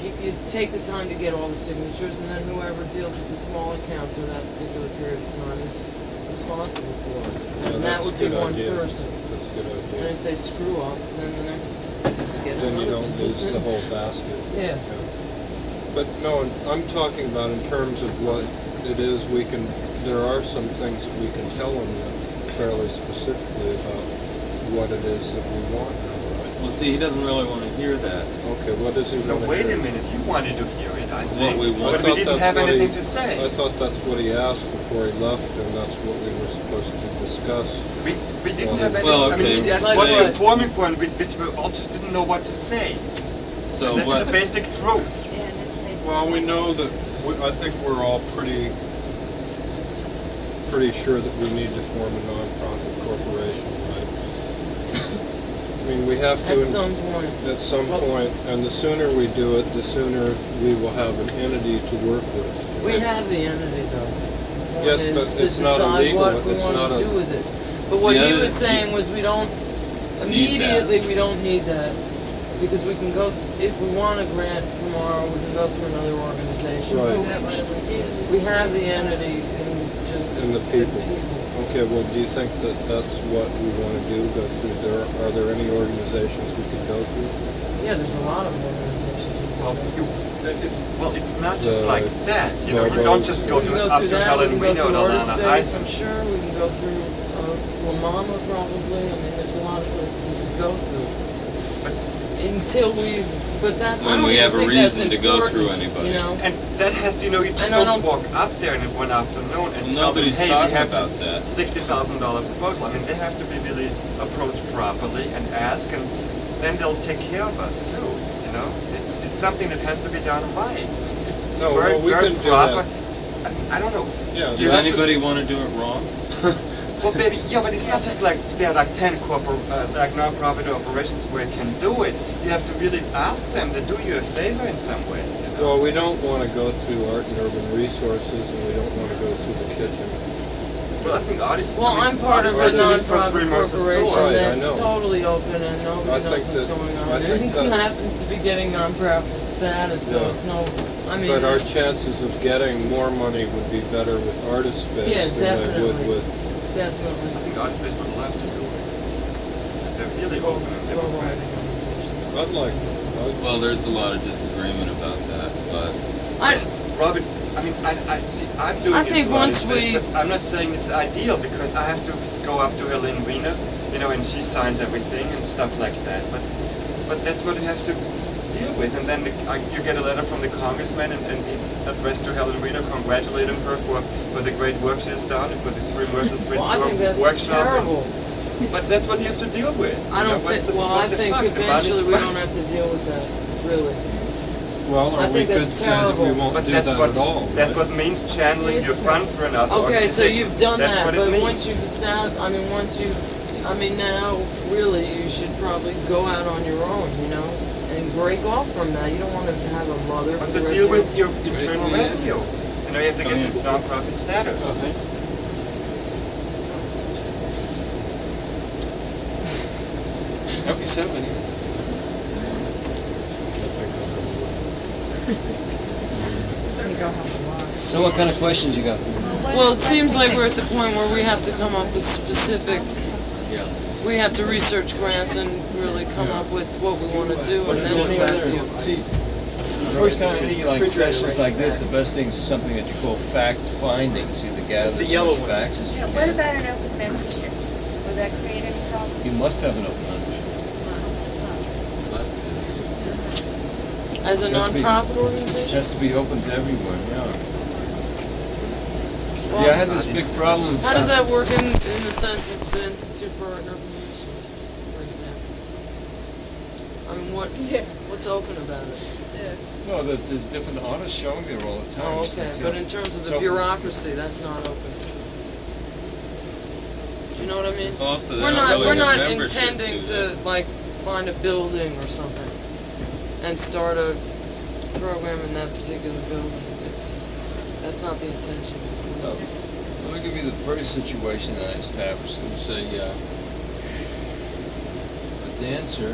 take the time to get all the signatures, and then whoever deals with the small account for that particular period of time is responsible for it. Yeah, And that that's would a be good one idea. person. That's a good And idea. if they screw up, then the next, just get Then you another don't lose person. the whole basket. Yeah. But no, I'm talking about in terms of what it is we can, there are some things that we can tell them fairly specifically about what it is that we want now, right? Well, see, he doesn't really want to hear that. Okay, what does he No, want to wait hear? a minute. You wanted to hear it, I What think. we want. But we didn't have anything to I say. thought that's what he asked before he left, and that's what we were supposed to discuss. We didn't have any. Well, I mean, okay. he asked Like what what? we're forming for, and which we all just didn't know what to say. So That's what, the basic truth. Yeah, and it's basically. Well, we know that, I think we're all pretty sure that we need to form a nonprofit corporation, right? I mean, we have to. At some point. At some point, and the sooner we do it, the sooner we will have an entity to work with. We have the entity though. Yes, One but is to it's not decide illegal, what we it's want not to a- do with it. But what The he other- was saying was we don't, Need that. immediately we don't need that. Because we can go, if we want a grant tomorrow, we can go through another organization. Right. We have the entity and just just And the people. Okay, well, do you think that that's what we want to do? Go through there? Are there any organizations we could go through? Yeah, there's a lot of organizations. Well, it's not just The- like that. You know, well, you don't just go We can to go up through to that, Helen we can Reno go to through Lana Artist Days, I'm Eisen. sure. We can go through La Mama probably. I mean, there's a lot of places we can go through. Until we, but that, I When don't we even have a think that's reason to go important, through anybody. You know? And that has to, you know, you just And I don't don't- walk up there in one afternoon and Well, tell them, nobody's hey, talking we have about this that. $60,000 proposal. I mean, they have to be really approached properly and ask, and then they'll take care of us too. You know, it's something that has to be done right. No, well, we can do proper. that. I don't know. Yeah, You Does have to- anybody want to do it wrong? Well, baby, yeah, but it's not just like there are like 10 like non-profit operations where you can do it. You have to really ask them to do you a favor in some ways. You know? Well, we don't want to go through Art and Urban Resources, and we don't want to go through the kitchen. Well, I think artists. Well, I'm part of a artists do this for non-profit three months a corporation store. Right, I that's know. totally open and nobody I knows think what's that- going I on. think It that- happens to be getting non-profit status, so Yeah. it's no, I mean. But our chances of getting more money would be better with Artist Space Yeah, than they would definitely. with... Definitely. I think artists would love to do it. They're really open and democratic. I'd like... Well, there's a lot of disagreement about that, but Robin, I mean, see, I'm doing I it think through once Artist Space, we- but I'm not saying it's ideal because I have to go up to Helen Reno, you know, and she signs everything and stuff like that. But that's what you have to deal with. And then you get a letter from the congressman, and it's addressed to Helen Reno, congratulating her for the great work she has done and for the 3 Mercer Street Well, I think that's workshop. terrible. But that's what you have to deal with. I You know, don't what's think, the- well, what I the think fuck? The money's eventually we back. don't have to deal with that, really. Well, I or we think could that's say that we terrible. won't But do that's that what at all. that's what means channeling your fund for another Okay, so organization. you've done That's that, what it but means. once you've established, I mean, now, really, you should probably go out on your own, you know, and break off from that. You don't want to have a mother for But the to rest deal of with your your internal life. revenue. You know, you have to get the non-profit status. Happy 70s. So what kind of questions you got? Well, it seems like we're at the point where we have to come up with specific, we have to research grants and really come up with what we want to do, But and is then there we'll any ask you. other, see, the first time I think like sessions like this, the best thing is something that you call fact findings, either gather as much facts as you What can. about an open membership? Would that create any problems? You must have an open membership. As a It has to be- non-profit It organization? has to be open to everyone, yeah. Well, Yeah, I had this big problem. How does that work in the sense of the Institute for Art and Urban Resources, for example? I mean, what's open about it? No, there's different artists showing there all the time. Oh, okay, but in terms of the So- bureaucracy, that's not open. Do you know what I mean? also they We're don't not, really we're have not membership, intending do to, like, find a building or something and start a program in that particular building. That's not the intention. No. Let me give you the first situation that I established. It was a dancer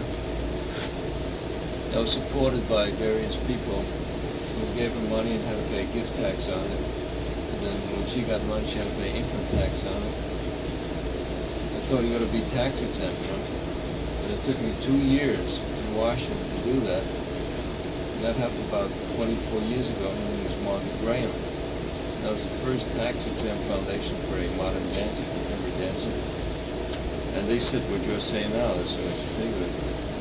that was supported by various people who gave her money and had to pay gift tax on it. And then when she got money, she had to pay income tax on it. I told her you got to be tax exempt, you know? And it took me 2 years in Washington to do that. And that happened about 24 years ago. Her name was Margaret Graham. That was the first tax-exempt foundation for a modern dancer, contemporary dancer. And they said what you're saying now, that's what they were.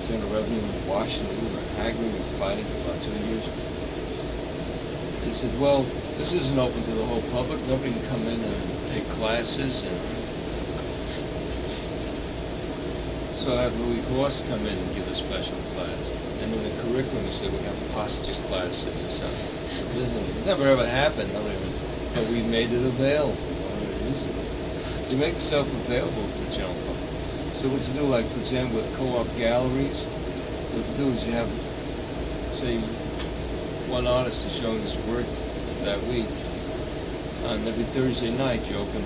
Internal Revenue in Washington, we were haggling and fighting for about 2 years. They said, well, this isn't open to the whole public. Nobody can come in and take classes. And so I had Louis Horst come in and give a special class. And in the curriculum, he said, we have posture classes or something. It never ever happened. But we made it available. You make yourself available to the general public. So what you do, like for example, with co-op galleries, what you do is you have, say, one artist is showing his work that week. On every Thursday night, you open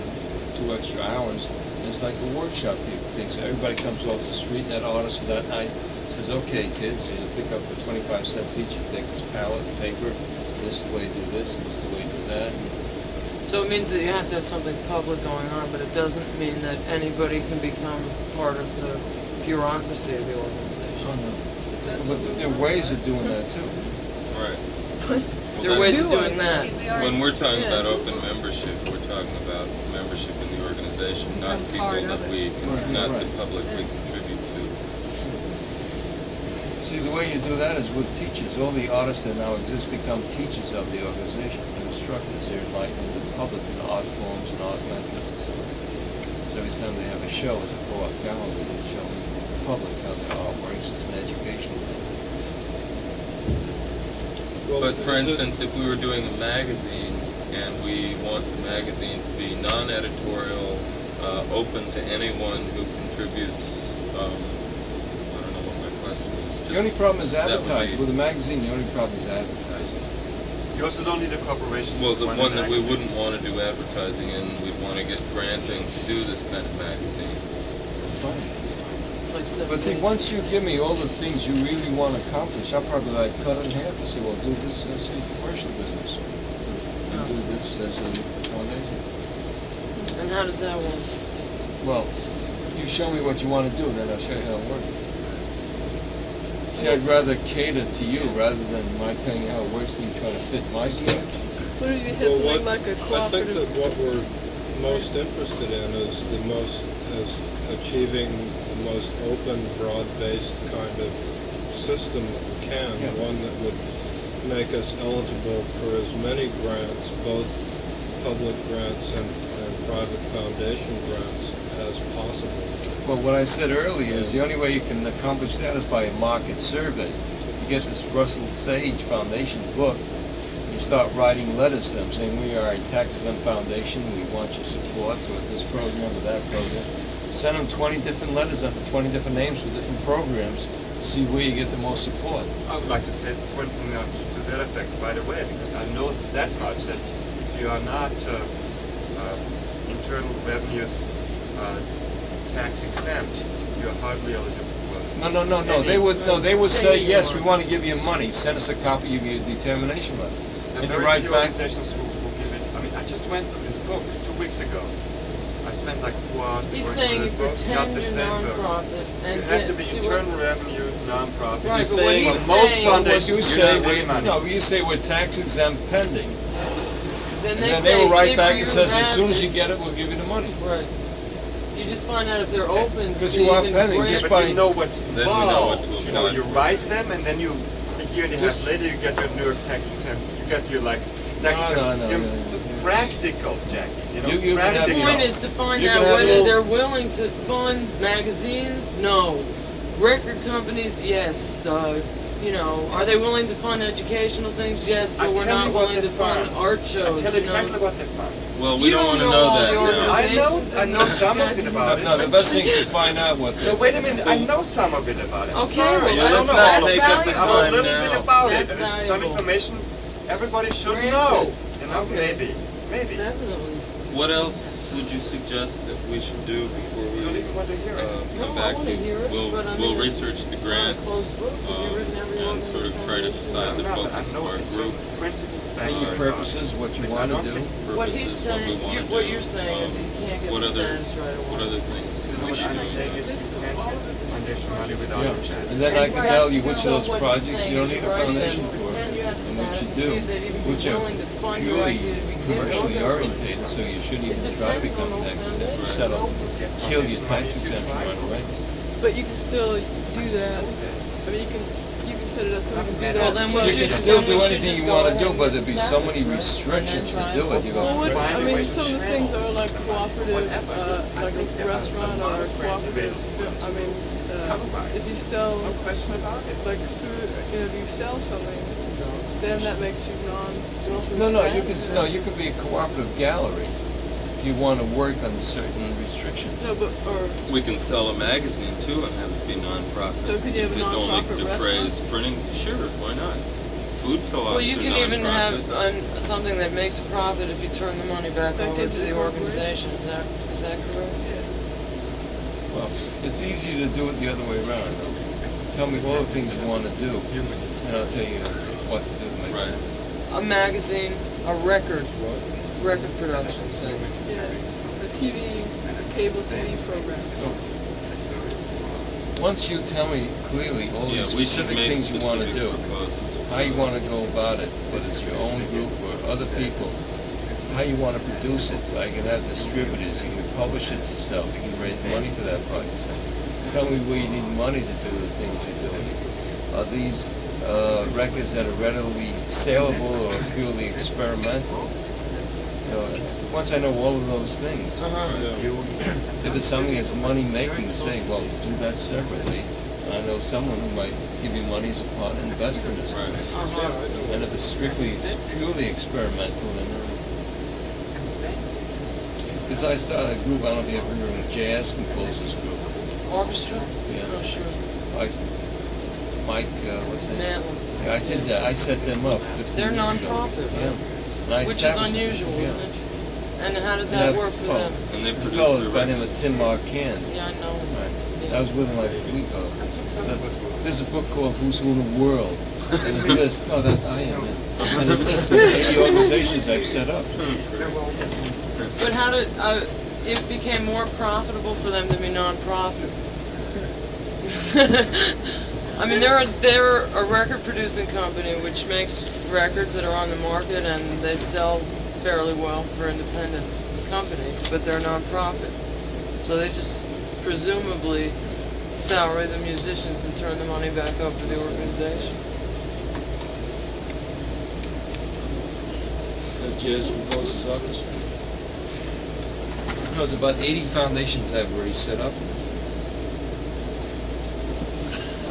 2 extra hours. And it's like a workshop thing. So everybody comes off the street, and that artist that night says, okay, kids, you pick up for 25 cents each. You take this palette of paper, and this is the way you do this, and this is the way you do that. So it means that you have to have something public going on, but it doesn't mean that anybody can become part of the bureaucracy of the organization. Oh, no. But there are ways of doing that too. Right. There are ways of doing that. When we're talking about open membership, we're talking about membership in the organization, not people that we, not the public we contribute to. See, the way you do that is with teachers. All the artists that now exist become teachers of the organization, and instructors. They're enlightening the public in art forms and art methods and so on. So every time they have a show as a co-op gallery, they show the public how the art works as an educational thing. But for instance, if we were doing a magazine and we want the magazine to be non-editorial, open to anyone who contributes, I don't know what my question is. The only problem is advertising. With a magazine, the only problem is advertising. You also don't need a corporation. Well, the one that we wouldn't want to do advertising in, we'd want to get granting to do this kind of magazine. Fine. Like but see, once you give me all the things you really want to accomplish, I'll probably like cut it in half and say, well, do this as a commercial business. And do this as a foundation. And how does that work? Well, you show me what you want to do, then I'll show you how it works. See, I'd rather cater to you rather than my telling you how it works and you try to fit my structure. What if you had something like a I think cooperative? that what we're most interested in is achieving the most open, broad-based kind of system that we can, one that would make us eligible for as many grants, both public grants and private foundation grants, as possible. Well, what I said earlier is the only way you can accomplish that is by a market survey. You get this Russell Sage Foundation book, you start writing letters to them saying, we are a tax-exempt foundation, we want your support for this program or that program. Send them 20 different letters under 20 different names for different programs to see where you get the most support. I would like to say one thing to that effect right away, because I know that much, that if you are not internal revenues tax exempt, you're hardly eligible for it. No. They would say, yes, we want to give you money. Send us a copy of your determination letter. And you write back. Organizations who give it. I mean, I just went through this book 2 weeks ago. I spent like 4 hours. He's saying you pretend you're non-profit and you have to be internal revenue non-profit. Right, but what he's most saying, foundations, you say we're tax exempt pending. Then they will write back and says, as soon as you get it, we'll give you the money. Right. You just find out if they're open. Because you are pending. Just by you know what's then we know what to apply. You know, you write them, and then you a year and a half later you get your New York tax exempt. You get your like tax exempt. Practical, Jackie. You know, practical. The point is to find out whether they're willing to fund magazines. No. Record companies, yes. You know, are they willing to fund educational things? Yes, but we're not willing to fund art shows. I tell you exactly what they fund. Well, we don't want to know that now. I know some of it about it. No, the best thing is to find out what they... No, wait a minute. I know some of it about it. Okay, sorry. well, I don't know all of it. I know a little bit about it. That's And it's some information everybody should know. You know, maybe. Definitely. What else would you suggest that we should do before we come back to? We'll research the grants and sort of try to decide the focus of our group. Your purposes, what you want to do. What he's saying, what you're saying is you can't get the status right away. What other things we should do? And then I can tell you which of those projects you don't need a foundation for, and what you do, which are purely commercially orientated, so you shouldn't even try to become tax exempt. Settle, kill your tax exemption right away. But you can still do that. I mean, you can set it up so we can do that. Well, then You can still do anything you want to do, but there'd be so many restrictions to do it. You go. I mean, some of the things are like cooperative, like a restaurant or a cooperative. I mean, if you sell like food, if you sell something, then that makes you You could be a cooperative gallery if you want to work under certain restrictions. No, but we can sell a magazine too and have it be non-profit. So could you have a non-profit defrays printing? Sure, why not? Food co-ops. Well, you can even have something that makes a profit if you turn the money back over to the organization. Is that correct? Yeah. Well, it's easier to do it the other way around. Tell me all the things you want to do, and I'll tell you what to do to make it. A magazine, a record, record production. Yeah, a cable TV program. Once you tell me clearly all the specific things you want to do, how you want to go about it, whether it's your own group or other people, how you want to produce it, like you can have distributors, you can publish it yourself, you can raise money for that project. Tell me where you need money to do the things you're doing. Are these records that are readily saleable or purely experimental? You know, once I know all of those things, if it's something that's money making, say, well, do that separately. And I know someone who might give you money as a part and invest in it. And if it's purely experimental, then because I started a group, I don't know if you ever heard of a jazz composers group. Orchestra? Yeah. Oh, sure. Mike, what's his name? Manley. Yeah, I did that. I set them up 15 They're years ago. non-profit, Yeah. And I which is established them. unusual, Yeah. isn't it? And how does that work for them? And they There's a produce fellow their by the name of Tim Marquand. Yeah, I know. Right. I was with him like a week ago. There's a book called Who's Who in the World. And the list, I am. And the list of the organizations I've set up. But how did it became more profitable for them to be non-profit? I mean, they're a record producing company which makes records that are on the market and they sell fairly well for independent company, but they're non-profit. So they just presumably salary the musicians and turn the money back over to the organization. The Jazz Composers Orchestra. No, it's about 80 foundations I've already set up.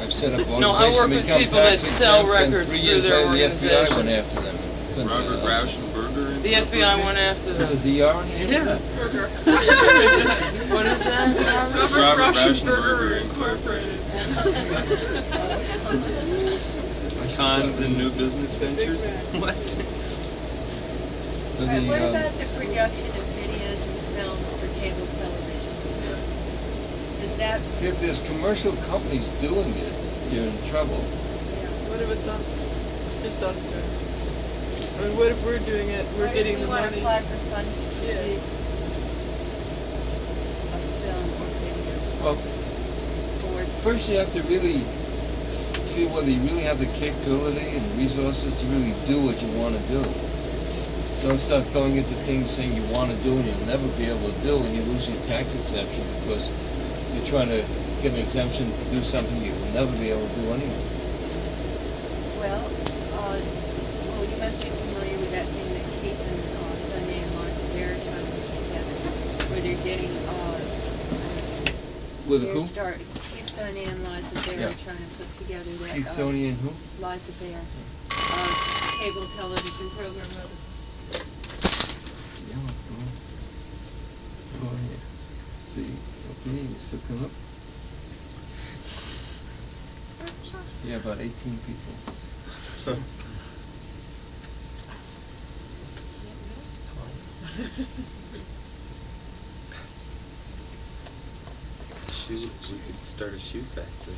I've set up organizations. No, I work with people that sell records through their organization. 3 years later, the FBI went after them. Robert Rauschenberger. The FBI went after them. This is ER in here? Yeah. What is that? Robert Rauschenberger Incorporated. Cons and new business ventures. What? So What about the production of videos and films for cable television? Is that if there's commercial companies doing it, you're in trouble. What if it's us? Just us two. I mean, what if we're doing it? We're getting the want to money. apply for funds to produce a film or video? Well, first you have to really feel whether you really have the capability and resources to really do what you want to do. Don't start going into things saying you want to do and you'll never be able to do, and you lose your tax exemption because you're trying to get an exemption to do something you will never be able to do anyway. Well, you must be familiar with that thing that Keith and Sunday and Liza Bear are trying to put together, where they're getting With who? Keith, Sunday and Liza Bear are trying to put together that Keith, Sony, and who? Liza Bear cable television program. Oh, yeah. See, okay, you still come up? Yeah, about 18 people. We could start a shoe factory.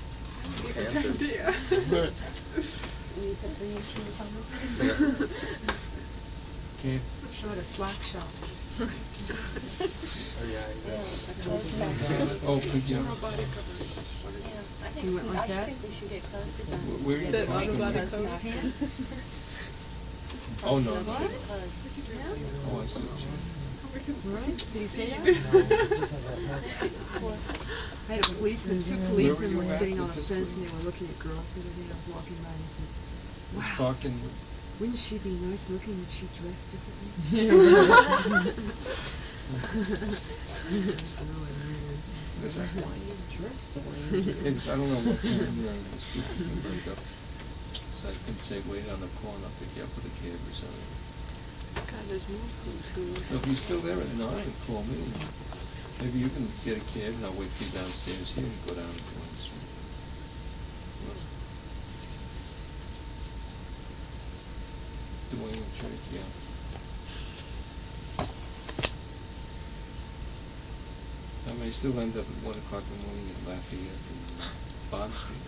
We put the new shoes on them. Okay. Show it a slack shop. Oh, could you? I think we should get close to them. Where are you That going? automatic pants. Oh, no. What? Oh, I see what you mean. Did you say that? I had a policeman, two policemen were sitting on a fence and they were looking at girls the other day. I was walking by and I said, It's wow, parking. wouldn't she be nice looking if she dressed differently? Because I don't know what kind of this group can break up. So I could say, wait on the corner, I'll pick you up with a cab or something. God, there's more schools. So if you're still there at 9, call me. Maybe you can get a cab and I'll wait for you downstairs here and go down to Wayne Street. Dwayne and Church, yeah. I may still end up at 1 o'clock in the morning at Lafayette and Bond Street.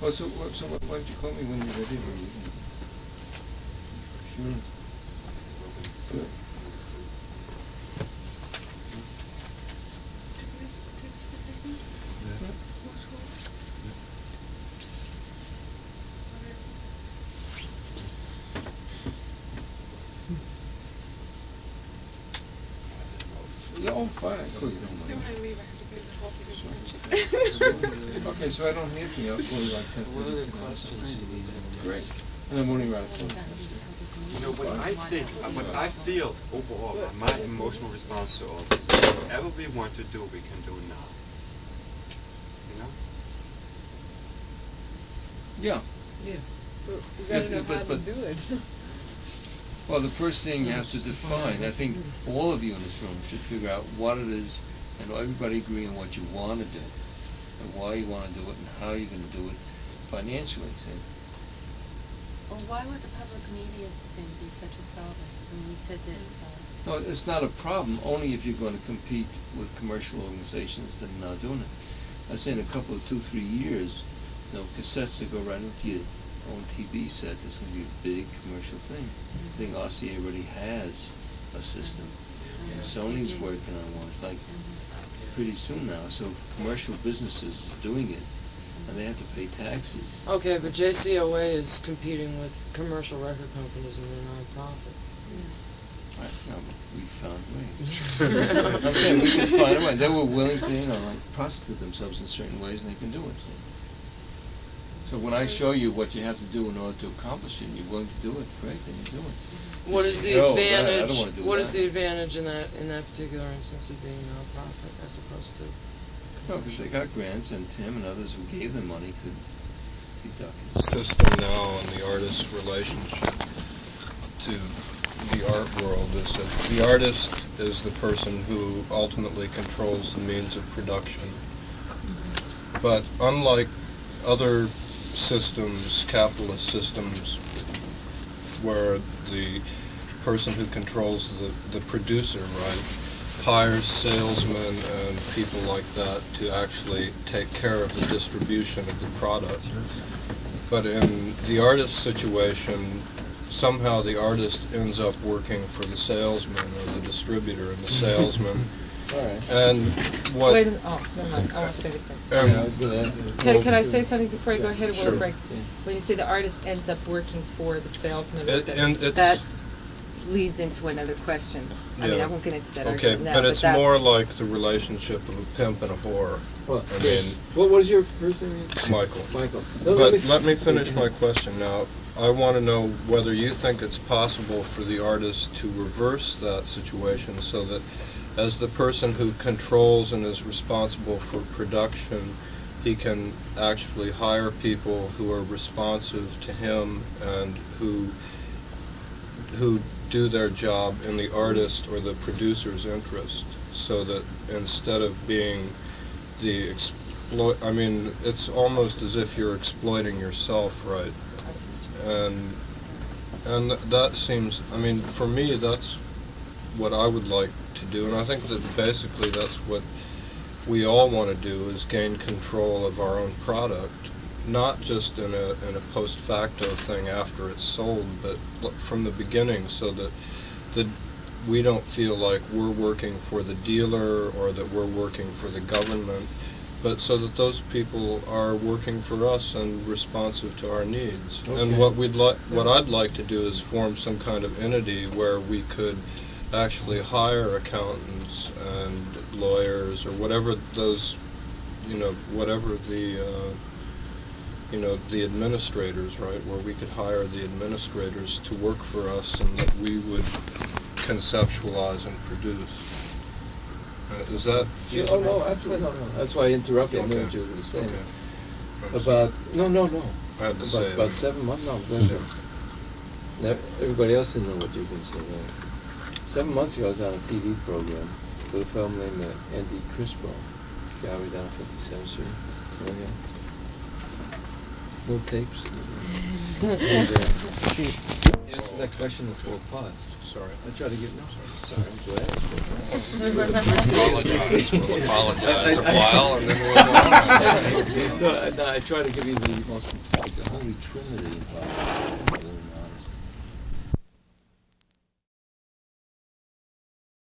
Oh, so why don't you call me when you're ready? Sure. Good. Yeah, oh, fine, cool, you don't mind. When I leave, I have to go to the coffee this morning. Okay, so I don't hear from you, I'll call you like 10:30. What other questions do we have? Great. In the morning, right? You know, what I think, what I feel overall, my emotional response to all this, whatever we want to do, we can do now. You know? Yeah. Yeah. But you gotta know how to do it. Well, the first thing you have to define, I think all of you in this room should figure out what it is, and everybody agree on what you want to do, and why you want to do it, and how you're going to do it financially. See? Well, why would the public media thing be such a problem? I mean, you said that. No, it's not a problem only if you're going to compete with commercial organizations that are now doing it. I say in a couple of 2-3 years, cassettes that go right into your own TV set, there's going to be a big commercial thing. I think RCA already has a system, and Sony's working on one. It's like pretty soon now. So commercial businesses are doing it, and they have to pay taxes. Okay, but JCOA is competing with commercial record companies and they're non-profit. Right, no, but we found ways. I'm saying we can find a way. They were willing to, prostitute themselves in certain ways, and they can do it. So when I show you what you have to do in order to accomplish it, and you're willing to do it, great, then you do it. What is the advantage? I don't want to do what that. is the advantage in that particular instance of being non-profit as opposed to? No, because they got grants, and Tim and others who gave them money could deduct it. The system now and the artist's relationship to the art world is that the artist is the person who ultimately controls the means of production. But unlike other systems, capitalist systems, where the person who controls the producer, right, hires salesmen and people like that to actually take care of the distribution of the product. But in the artist situation, somehow the artist ends up working for the salesman or the distributor, and the salesman. All right. And what? Wait, never mind. I won't say anything. I was going to ask. Can I say something before I go ahead and Sure. we'll break? When you say the artist ends up working for the salesman, And it's, that leads into another question. I mean, Yeah. I won't get into that okay, argument now. but it's that's, more like the relationship of a pimp and a whore. Well, I mean, what was your first name? Michael. Michael. But let me finish my question now. I want to know whether you think it's possible for the artist to reverse that situation so that as the person who controls and is responsible for production, he can actually hire people who are responsive to him and who do their job in the artist or the producer's interest, so that instead of being the I mean, it's almost as if you're exploiting yourself, right? And that seems, I mean, for me, that's what I would like to do, and I think that basically that's what we all want to do, is gain control of our own product, not just in a post facto thing after it's sold, but from the beginning, so that we don't feel like we're working for the dealer or that we're working for the government, but so that those people are working for us and responsive to our needs. Okay. And what I'd like to do is form some kind of entity where we could actually hire accountants and lawyers or whatever those, whatever the administrators, right, where we could hire the administrators to work for us and that we would conceptualize and produce. Is that? Oh, no, absolutely not. No. That's why I interrupted. I knew what you were going to say. Okay. About, no. I had to say About 7 months, no. Everybody else didn't know what you were going to say. No. 7 months ago, I was on a TV program with a fellow named Andy Crispo, gallery down 57th Street. No tapes. And, that question in 4 parts. Sorry. I try to get no. Sorry, I'm glad. Apologize a while and then we'll no, I try to give you the most the Holy Trinity.